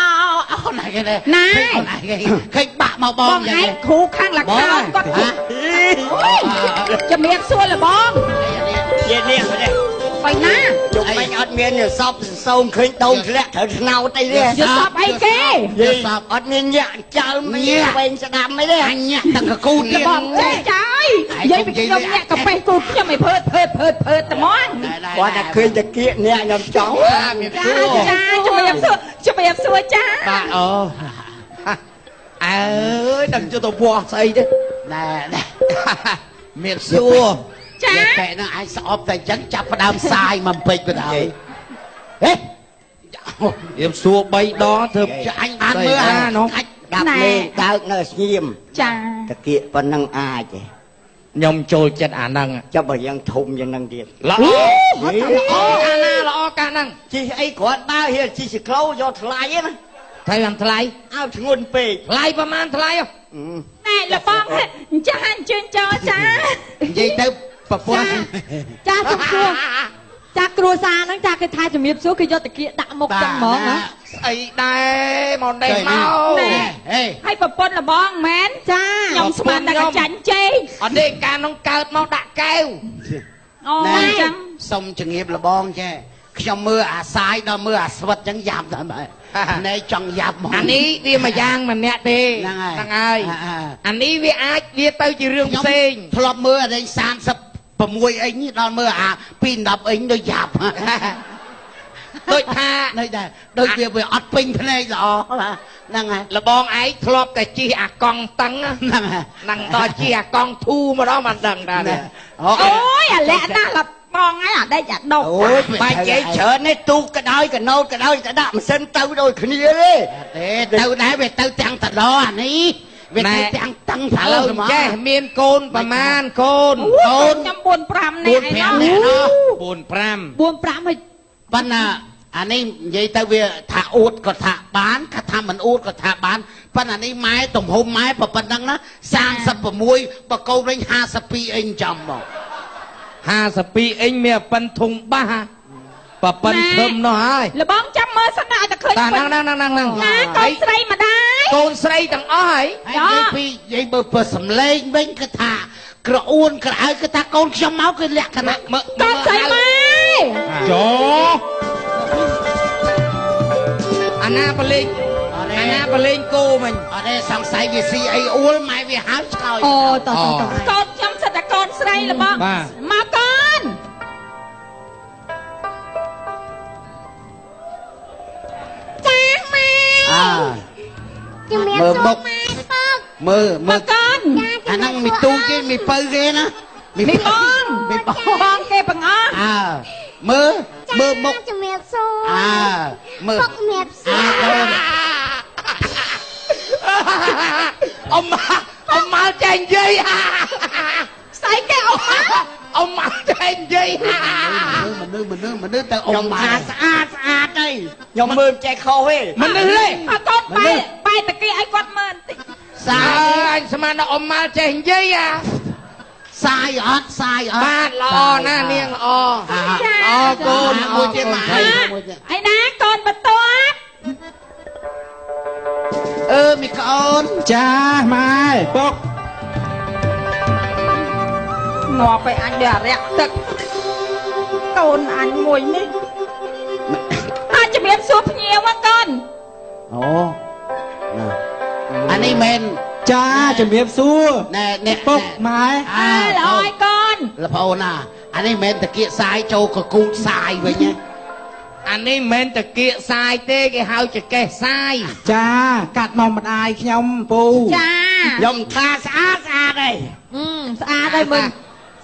អូណៃគេឃើញបាក់មកបង បងឯងគ្រូខាងលក្ខខណ្ឌគាត់ជំរាបសួរលបង និយាយនេះទេ បើណា ជុំមិនអត់មានសពសោមឃើញដូងធ្លាក់ត្រូវថ្នោតអីទេ យល់សពអីគេ យល់សពអត់មានញាក់ចើមញាក់វែងស្ដាំអីទេអញញាក់ទាំងកគូ ល ទៀត បងចេះចាយនិយាយពីខ្ញុំអ្នកកាប៉េះគូខ្ញុំឲ្យភើតតែហ្មង គាត់តែឃើញតាគៀកអ្នកខ្ញុំចង់មាន ចាចាជំរាបសួរចា បាទអូអើយដឹងជទៅវោះស្អីទេណែមានសួរ ចា តែនឹងអាចស្អប់តែអញ្ចឹងចាប់ផ្ដើមសាយមកពេកបណ្ដោយហេ រៀបសួរ3ដងធ្វើ អញបានមើលអានោះកាប់លេងដើកនៅស្ងៀម ចា តាគៀកប៉ុណ្ណឹងអាចទេ ខ្ញុំចូលចិត្តអាហ្នឹង ចាប់បើយ៉ាងធំយ៉ាងហ្នឹងទៀត ល្អកាលណាល្អកាលហ្នឹង ជីអីគ្រាន់ដើរហៀជីសក្លោយកថ្លៃណា ថ្លៃបានថ្លៃ អើធ្ងន់ពេក ថ្លៃប្រហែលថ្លៃ ណែលបងចាអញ្ជើញចូលចា និយាយទៅប្រពន្ធ ចាសុំសួរចាគ្រួសារហ្នឹងចាគេថាជំរាបសួរគេយកតាគៀកដាក់មុខចឹងហ្មងណា ស្អីដែរមកដេកមក ហេ ឲ្យប្រពន្ធលបងមែន ចា ខ្ញុំស្មានតែកចាញ់ជេក អត់ទេកាលនោះកើតមកដាក់កែវ អូអញ្ចឹង សុំជំរាបលបងចេះខ្ញុំមើលអាសាយដល់មើលអាស្វិតចឹងយ៉ាប់តែបែណែចង់យ៉ាប់ហ្មង អានេះវាមួយយ៉ាងម្នាក់ទេ ហ្នឹងហើយ ហ្នឹងហើយអានេះវាអាចវាទៅជារឿងផ្សេង ធ្លាប់មើលអានេះ36អីនេះដល់មើលអា210អីដូចយ៉ាប់ ដូចថា នៅដែរដូចវាអត់ពេញភ្នែកល្អហ្នឹងហើយ លបងឯងធ្លាប់តែជិះអាកង់តឹង ហ្នឹងហើយ ហ្នឹងដល់ជិះអាកង់ធូម្ដងមិនដឹងដែរ អូយអាលាក់ណាស់លបងហើយអាដេកអាដុក អូយបាច់និយាយច្រើននេះទូកក្តោយកណូតក្តោយតែដាក់ម៉ាស៊ីនទៅដូចគ្នាទេទៅដែរវាទៅទាំងតឡអានេះវាទៅទាំងតឹង ឥឡូវចេះមានកូនប្រមាណកូន ខ្ញុំ4 5នេះឯណោះ 4 5នេះណោះ 4 5 4 5ហើយ ប៉ុន្តែអានេះនិយាយទៅវាថាអួតក៏ថាបានថាមិនអួតក៏ថាបានប៉ុន្តែនេះម៉ែទំហំម៉ែប៉ុណ្ណឹងណា36បកោវិញ52អីចំមក 52អិញមានប៉ិនធុងបាសប៉ប៉ិនធំនោះហើយ លបងចាំមើលសិនណាឲ្យតែឃើញ តាហ្នឹងណាកូនស្រីម្ដាយក ូនស្រីទាំងអស់ហើយ ហើយនិយាយពីនិយាយបើសំឡេងវិញគឺថាក្រអួនក្រអៅគឺថាកូនខ្ញុំមកគឺលក្ខណៈ កូនស្រីម៉ែ ចោអាណាបលេងគោមិញ អត់ទេសង្ស័យវាស៊ីអីអួលម៉ែវាហៅឆ្លើយ អូតោះ កូនខ្ញុំសិតតែកូនស្រីលបងមកកូនចាម៉ែ ជំរាប មើល សួ មុ រ ខ ម៉ែពក មើល មកកូន អាហ្នឹងមីទូគេមីពៅគេណា មីបងបងគេបង្អស់ មើលមុខ ជំរាបសួរ មើល ពកជំរាបសួរ កូន អមមកចេញនិយាយ ស្អីគេអស់មក អមមកចេញនិយាយ មនុស្សទៅអ៊ំម៉ែស្អាតទេ ខ្ញុំមើលចេះខុសទេ មនុស្សទេ អត់កូនបែតាគីឲ្យគាត់មើលបន្តិច សាយ អញស្មានដល់អមមកចេះនិយាយ សាយអត់ បាទល្អណាស់នាងល្អអរកូនមួយទៀតមក ឯណាកូនបន្ទាត់ មីកូន ចាម៉ែពុក ងាប់ไปអញដូចអារាក់ទឹកកូនអញមួយនេះអាចជំរាបសួរភ្ញៀវមកកូន អូអានេះមែន ចាជំរាបសួរ ណែ ពុកម៉ែ ល្អឲ្យកូន លប្អូនណាអានេះមែនតាគៀកសាយចូលកគូតសាយវិញណា អានេះមិនមែនតាគៀកសាយទេគេហៅចកេះសាយ ចាកាត់មកម្ដាយខ្ញុំពូ ចា ខ្ញុំថាស្អាតទេ ស្អាតហើយមើល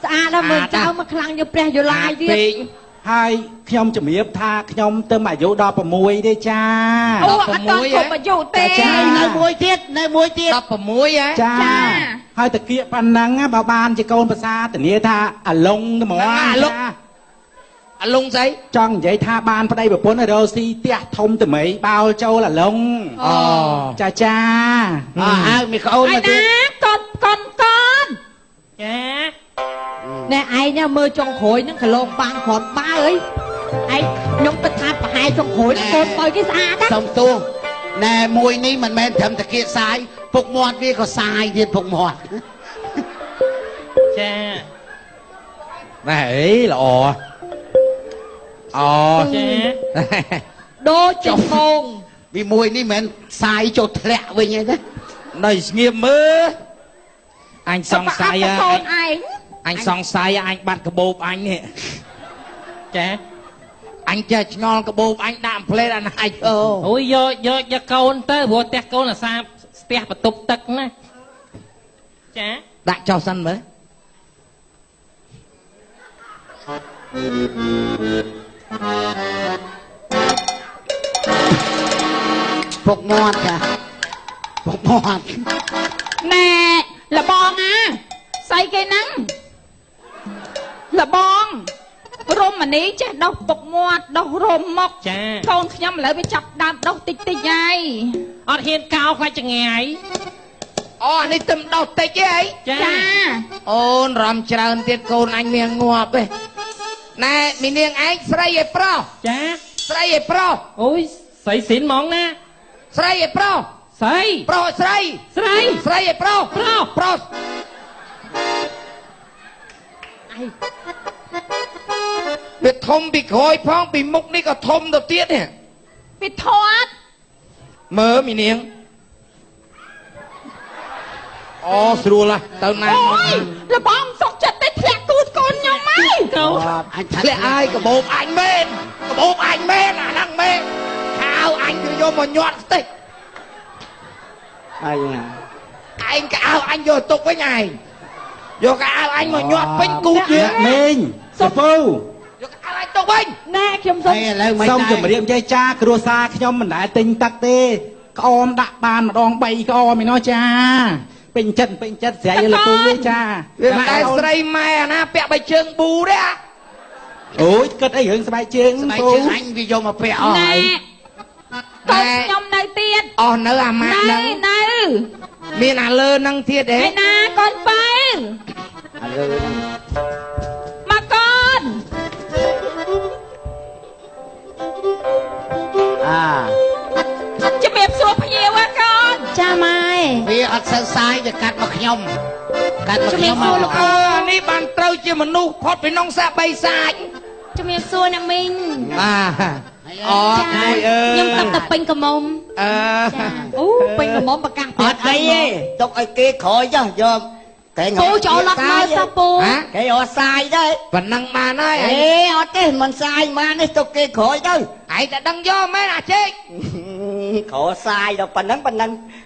ស្អាតហើយមើលចៅមកខ្លាំងយកព្រះយឡាយទៀត ពេក ហើយខ្ញុំជំរាបថាខ្ញុំទៅអាយុ16ទេចា អូអត់ដល់គ្រប់អាយុទេ ចា នៅមួយទៀត 16ហ៎ ចា ហើយតាគៀកប៉ុណ្ណឹងបើបានជាកូនភាសាធានាថាអាឡុងហ្មង អាលុងស្អី ចង់និយាយថាបានប្តីប្រពន្ធរស់ស៊ីផ្ទះធំត្មីបោលចូលអាឡុង អូ ចាចា ហៅមីកូន ឯ មកទៀត ណាកូនកូន ចា ណែឯងមើលចុងក្រួយហ្នឹងកន្លងបានគ្រាន់បើអីឯងខ្ញុំគិតថាប្រហែលចុងក្រួយហ្នឹងកូនបើគេស្អាតណា សុំទោសណែមួយនេះមិនមែនត្រឹមតាគៀកសាយពុកមាត់វាក៏សាយទៀតពុកមាត់ ចា ណែអីល្អអូ ចា ដូចចង្កង ពីមួយនេះមិនមែនសាយចូលធ្លាក់វិញទេ នៅស្ងៀមមើលអញសង្ស័យ កូនឯង អញសង្ស័យអញបាត់កបោបអញនេះ ចា អញចេះឆ្ងល់កបោបអញដាក់ផ្លេតអញអាចអូ អូយយកកូនទៅព្រោះផ្ទះកូនអាសាស្ទះបន្ទប់ទឹកណាចា ដាក់ចោលសិនមើល ពុកមាត់ចាពុកមាត់ ណែលបងអាស្អីគេហ្នឹងលបងរមនីចេះដោះពុកមាត់ដោះរមមក ចា កូនខ្ញុំឥឡូវវាចាប់ដើមដោះតិចហើយ អត់ហ៊ានកោខ្លាចចងាយ អូអានេះទឹមដោះតិចទេអី ចា ចា អូនរំច្រើនទៀតកូនអញមានងាប់ទេណែមីនាងឯងស្រីឯប្រុស ចា ស្រីឯប្រុស អូយស្រីស៊ីនហ្មងណា ស្រីឯប្រុស ស្រី ប្រុសស្រី ស្រី ស្រីឯប្រុស ប្រុស ប្រុស ឯ វាធំពីក្រោយផងពីមុខនេះក៏ធំទៅទៀតនេះ ពីធាត់ មើលមីនាងអូស្រួលណាស់ទៅណា អូយលបងសុកចិត្តតែធ្លាក់គូកូនខ្ញុំហើយក អញថា ធ្លាក់អាយកបោបអញមែនកបោបអញមែនអាហ្នឹងមែនខោអញគឺយកមកញាត់ស្ទេច ហើយ ឯងក៏អោអញយកទុកវិញឯងយកក៏អោអញមកញាត់ពេញគូតយើង មីងសុពូ យកក៏អោអញទុកវិញ ណែខ្ញុំសុំ ឥឡូវមិន សូម ដែរ ជម្រាបយាយចាគ្រួសារខ្ញុំមិនដែលទិញទឹកទេក្អមដាក់បានម្ដង3ក្អមឯណោះចាពេញចិត្តស្រែកឲ្យលពូទេចា វាមិនដែលស្រីម៉ែអាណាពាក់បីជើងប៊ូទេអា អូយគិតអីរឿងស្បែកជើង ស្បែក ពូ ជើងអញវាយកមកពាក់អស់ ណែ ហើយក ូនខ្ញុំនៅទៀត អស់នៅអាម៉ាក់ នៅ ហ្នឹង នៅ មានអាលើហ្នឹងទៀតទេ ឯណាកូនបើ ឥឡូវ មកកូន អា ជំរាបសួរភ្ញៀវកូន ចាម៉ែ វាអត់សើសាយវាកាត់មកខ្ញុំកាត់មកខ្ញុំ អើនេះបានត្រូវជាមនុស្សផុតពីនងសាបីសាច់ ជំរាបសួរអ្នកមីង បាទអូមួយអើយ ខ្ញុំទឹកតែពេញកមុំ អឺ អូពេញកមុំប្រកាស អត់អីទេទុកឲ្យគេក្រោយចុះយកគេ ពូចូលអត់មើលសោះពូ ហ៎ គេអត់សាយទេ ប៉ុណ្ណឹងបានហើយ អេអត់ទេមិនសាយបាននេះទុកគេក្រោយទៅ ឯងតែដឹងយកមែនអាជេក ខោសាយដល់ប៉ុណ្ណឹង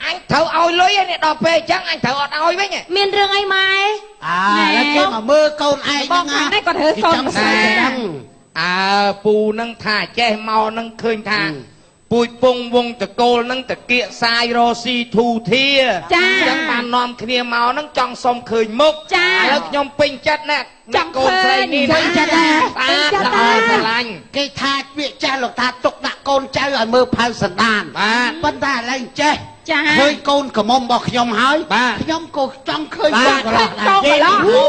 អញត្រូវឲ្យលុយឯនេះដល់ពេលអញ្ចឹងអញត្រូវអត់ឲ្យវិញហ៎ មានរឿងអីម៉ែ អាឥឡូវគេមកមើលកូនឯង បងខាងនេះគាត់រើកូន ចាំ មក ស្ ស្ អា អា ត ត ដឹង អើពូនឹងថាចេះមកនឹងឃើញថាពូជពងវងតកូលនឹងតកៀកសាយរស៊ីធូធា ចា អញ្ចឹងបាននាំគ្នាមកនឹងចង់សុំឃើញមុខ ចា ឥឡូវខ្ញុំពេញចិត្តណាស់ ចង់ កូនស្រីនេះ ឃើញ ណា ចា ស្អាតល្អស្រឡាញ់ គេថាពាក្យចាស់លោកថាទុកដាក់កូនចៅឲ្យមើលផៅសន្តាន បាទ ប៉ុន្តែឥឡូវចេះ ចា ឃើញកូនកមុំរបស់ខ្ញុំហើយ បាទ ខ្ញុំក៏ចង់ឃើញ បាទ កូនកន្លោះដែរ កូនកន្លោះ អូ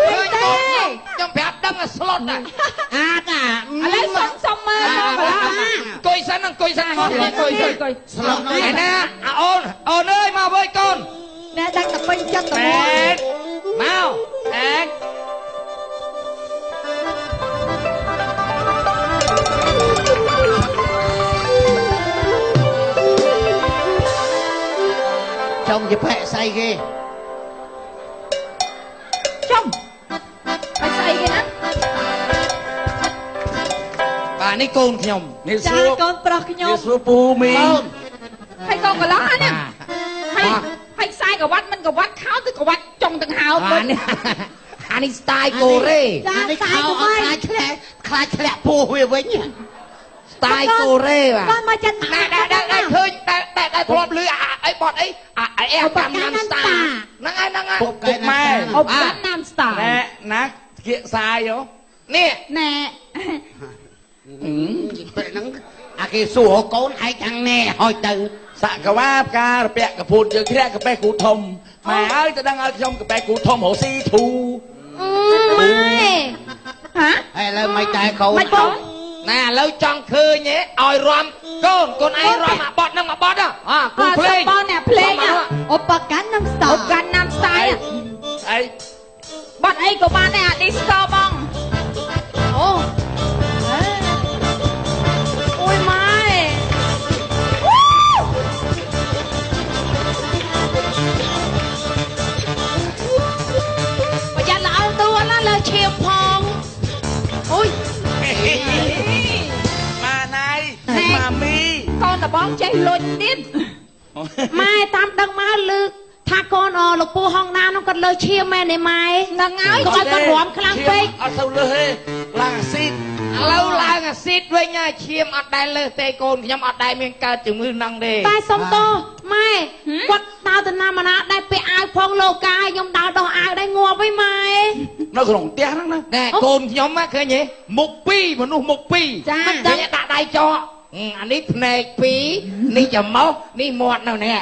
ឃើញកូនខ្ញុំប្រាប់ដឹងឲ្យស្លុតដែរ អាចអា ឥឡូវសុំមើលកូនកន្លោះ អង្គុយសិនអង្គុយសិនមកអង្គុយសិន ស្លុតណា ឯណាអូនអើយមកវើយកូន ណែដឹងតែពេញចិត្តតែ ម៉ែមកអែក ចង់ជាភ័ក្រស្អីគេ ចំអីស្អីគេណា បាទនេះកូនខ្ញុំ នេះ ចា ស្រួល កូនប្រុសខ្ញុំ នេះស្រួលពូមីង កូន ហើយកូនកន្លោះហ្នឹងហើយខ្សែក្រវ៉ាត់មិនកវ៉ាត់ខោគឺក្រវ៉ាត់ចុងទាំងហោ បាទនេះអានេះស្ទាយកូរ៉េ ចា អានេះ ស្អា ខោ យ អ ទៅ ត់ វិញ ខ្លាចធ្លាក់ពោះវាវិញ ស្ទាយកូរ៉េបាទ បានមកចិត្ត ណែដែលឃើញតែធ្លាប់លឺអីបត់អីអីកម្មណាំស្តាហ្នឹងហើយ ពុកម៉ែ អូកាត់ណាមស្តា ណែណាគៀកសាយហ៎ នេះ ណែ ពេលហ្នឹងអាគេសួរកូនឯងខាងណែហើយទៅ សកវាផ្ការពាក់កពូតយើងធ្លាក់កាបេះគូធំម៉ែហើយទៅដឹងឲ្យខ្ញុំកាបេះគូធំរស់ស៊ីធូ ម៉ែ ហ៎ ហើយឥឡូវមិនដែរកូន មិនបង ណែឥឡូវចង់ឃើញឯងឲ្យរំកូនឯងរំអាបត់ហ្នឹងមកបត់គូភ្លេង បងអ្នកភ្លេង ឧបកាន់នឹងស្ទ អូកាត់ណាមស្តាយ អី បាត់អីក៏បានដែរអាឌីស្កូបងអូអូយម៉ែប្រយ័ត្នល្អតួណាលើឈាមផងអូយ ម៉ាណៃ ណែ ម៉ាមី កូនតបងចេះលុយទៀត ម៉ែតាមដឹងមកលើកថាកូនលោកពូហងណានោះគាត់លើឈាមមែនទេម៉ែ ហ្នឹងហើយក ុំឲ្យគាត់រាំខ្លាំងពេក អត់ទៅលើទេឡើងអាស៊ីត ឥឡូវឡើងអាស៊ីតវិញហើយឈាមអត់ដែលលើសទេកូនខ្ញុំអត់ដែលមានកើតជំងឺហ្នឹងទេ តែសុំទោសម៉ែគាត់ដើរទៅណាមកណាដែរពាក់អាវផងលោកកាយខ្ញុំដើរដោះអាវដែរងាប់វិញម៉ែ នៅក្នុងផ្ទះហ្នឹងណា ណែកូនខ្ញុំឃើញទេមុខពីរមនុស្សមុខពីរ ចា មិនដឹងដាក់ដៃចោអានេះភ្នែកពីរនេះច្រមុះនេះមាត់នៅនេះ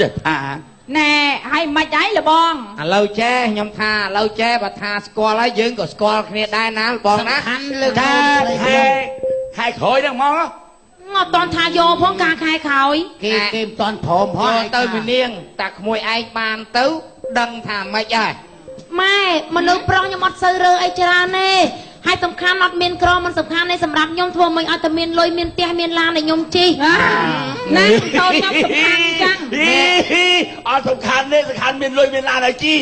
ចេះថា ណែហើយមិនអីលបង ឥឡូវចេះខ្ញុំថាឥឡូវចេះបើថាស្គាល់ហើយយើងក៏ស្គាល់គ្នាដែរណាបងណា សំខាន់លើក ថាខែក្រោយហ្នឹងហ្មង អត់តន់ថាយកផងការខែក្រោយ គេមិនតាន់ព្រមហ យក ៎ ទៅមីនាងតាក្មួយឯងបានទៅដឹងថាម៉េចហើយ ម៉ែមនុស្សប្រុសខ្ញុំអត់សូវរើអីច្រើនទេ ហើយសំខាន់អត់មានក្រមិនសំខាន់ទេសម្រាប់ខ្ញុំធ្វើមិនឲ្យតែមានលុយមានផ្ទះមានឡានឲ្យខ្ញុំជីណាកូនខ្ញុំសំខាន់ចឹង អត់សំខាន់ទេសំខាន់មានលុយមានឡានឲ្យជី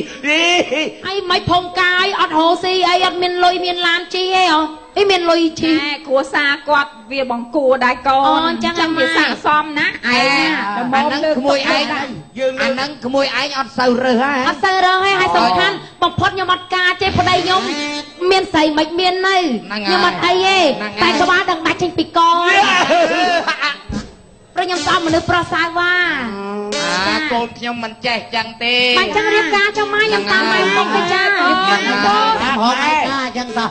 អីមិនផុងកាយអត់រោស៊ីអីអត់មានលុយមានឡានជីទេអូអីមានលុយជី គ្រួសារគាត់វាបង្គួរដែរកូន អូអញ្ចឹង វាស័ក្តិសមណាឯង អាហ្នឹងក្មួយឯងអាហ្នឹងក្មួយឯងអត់សូវរើសហ៎ អត់សូវរើហើយហើយសំខាន់បំផុតខ្ញុំអត់ការទេប្តីខ្ញុំមានស្រីមិនមាននៅខ្ញុំអត់អីទេតែក្បាលដឹងដាច់ចេញពីកព្រោះខ្ញុំស្អប់មនុស្សប្រុសសាវ៉ា កូនខ្ញុំមិនចេះចឹងទេ មិនចឹងរៀបការចុះមកខ្ញុំតាមម៉ែពុកទៅចារៀបការទៅ ហត់ឯងអញ្ចឹងសោះ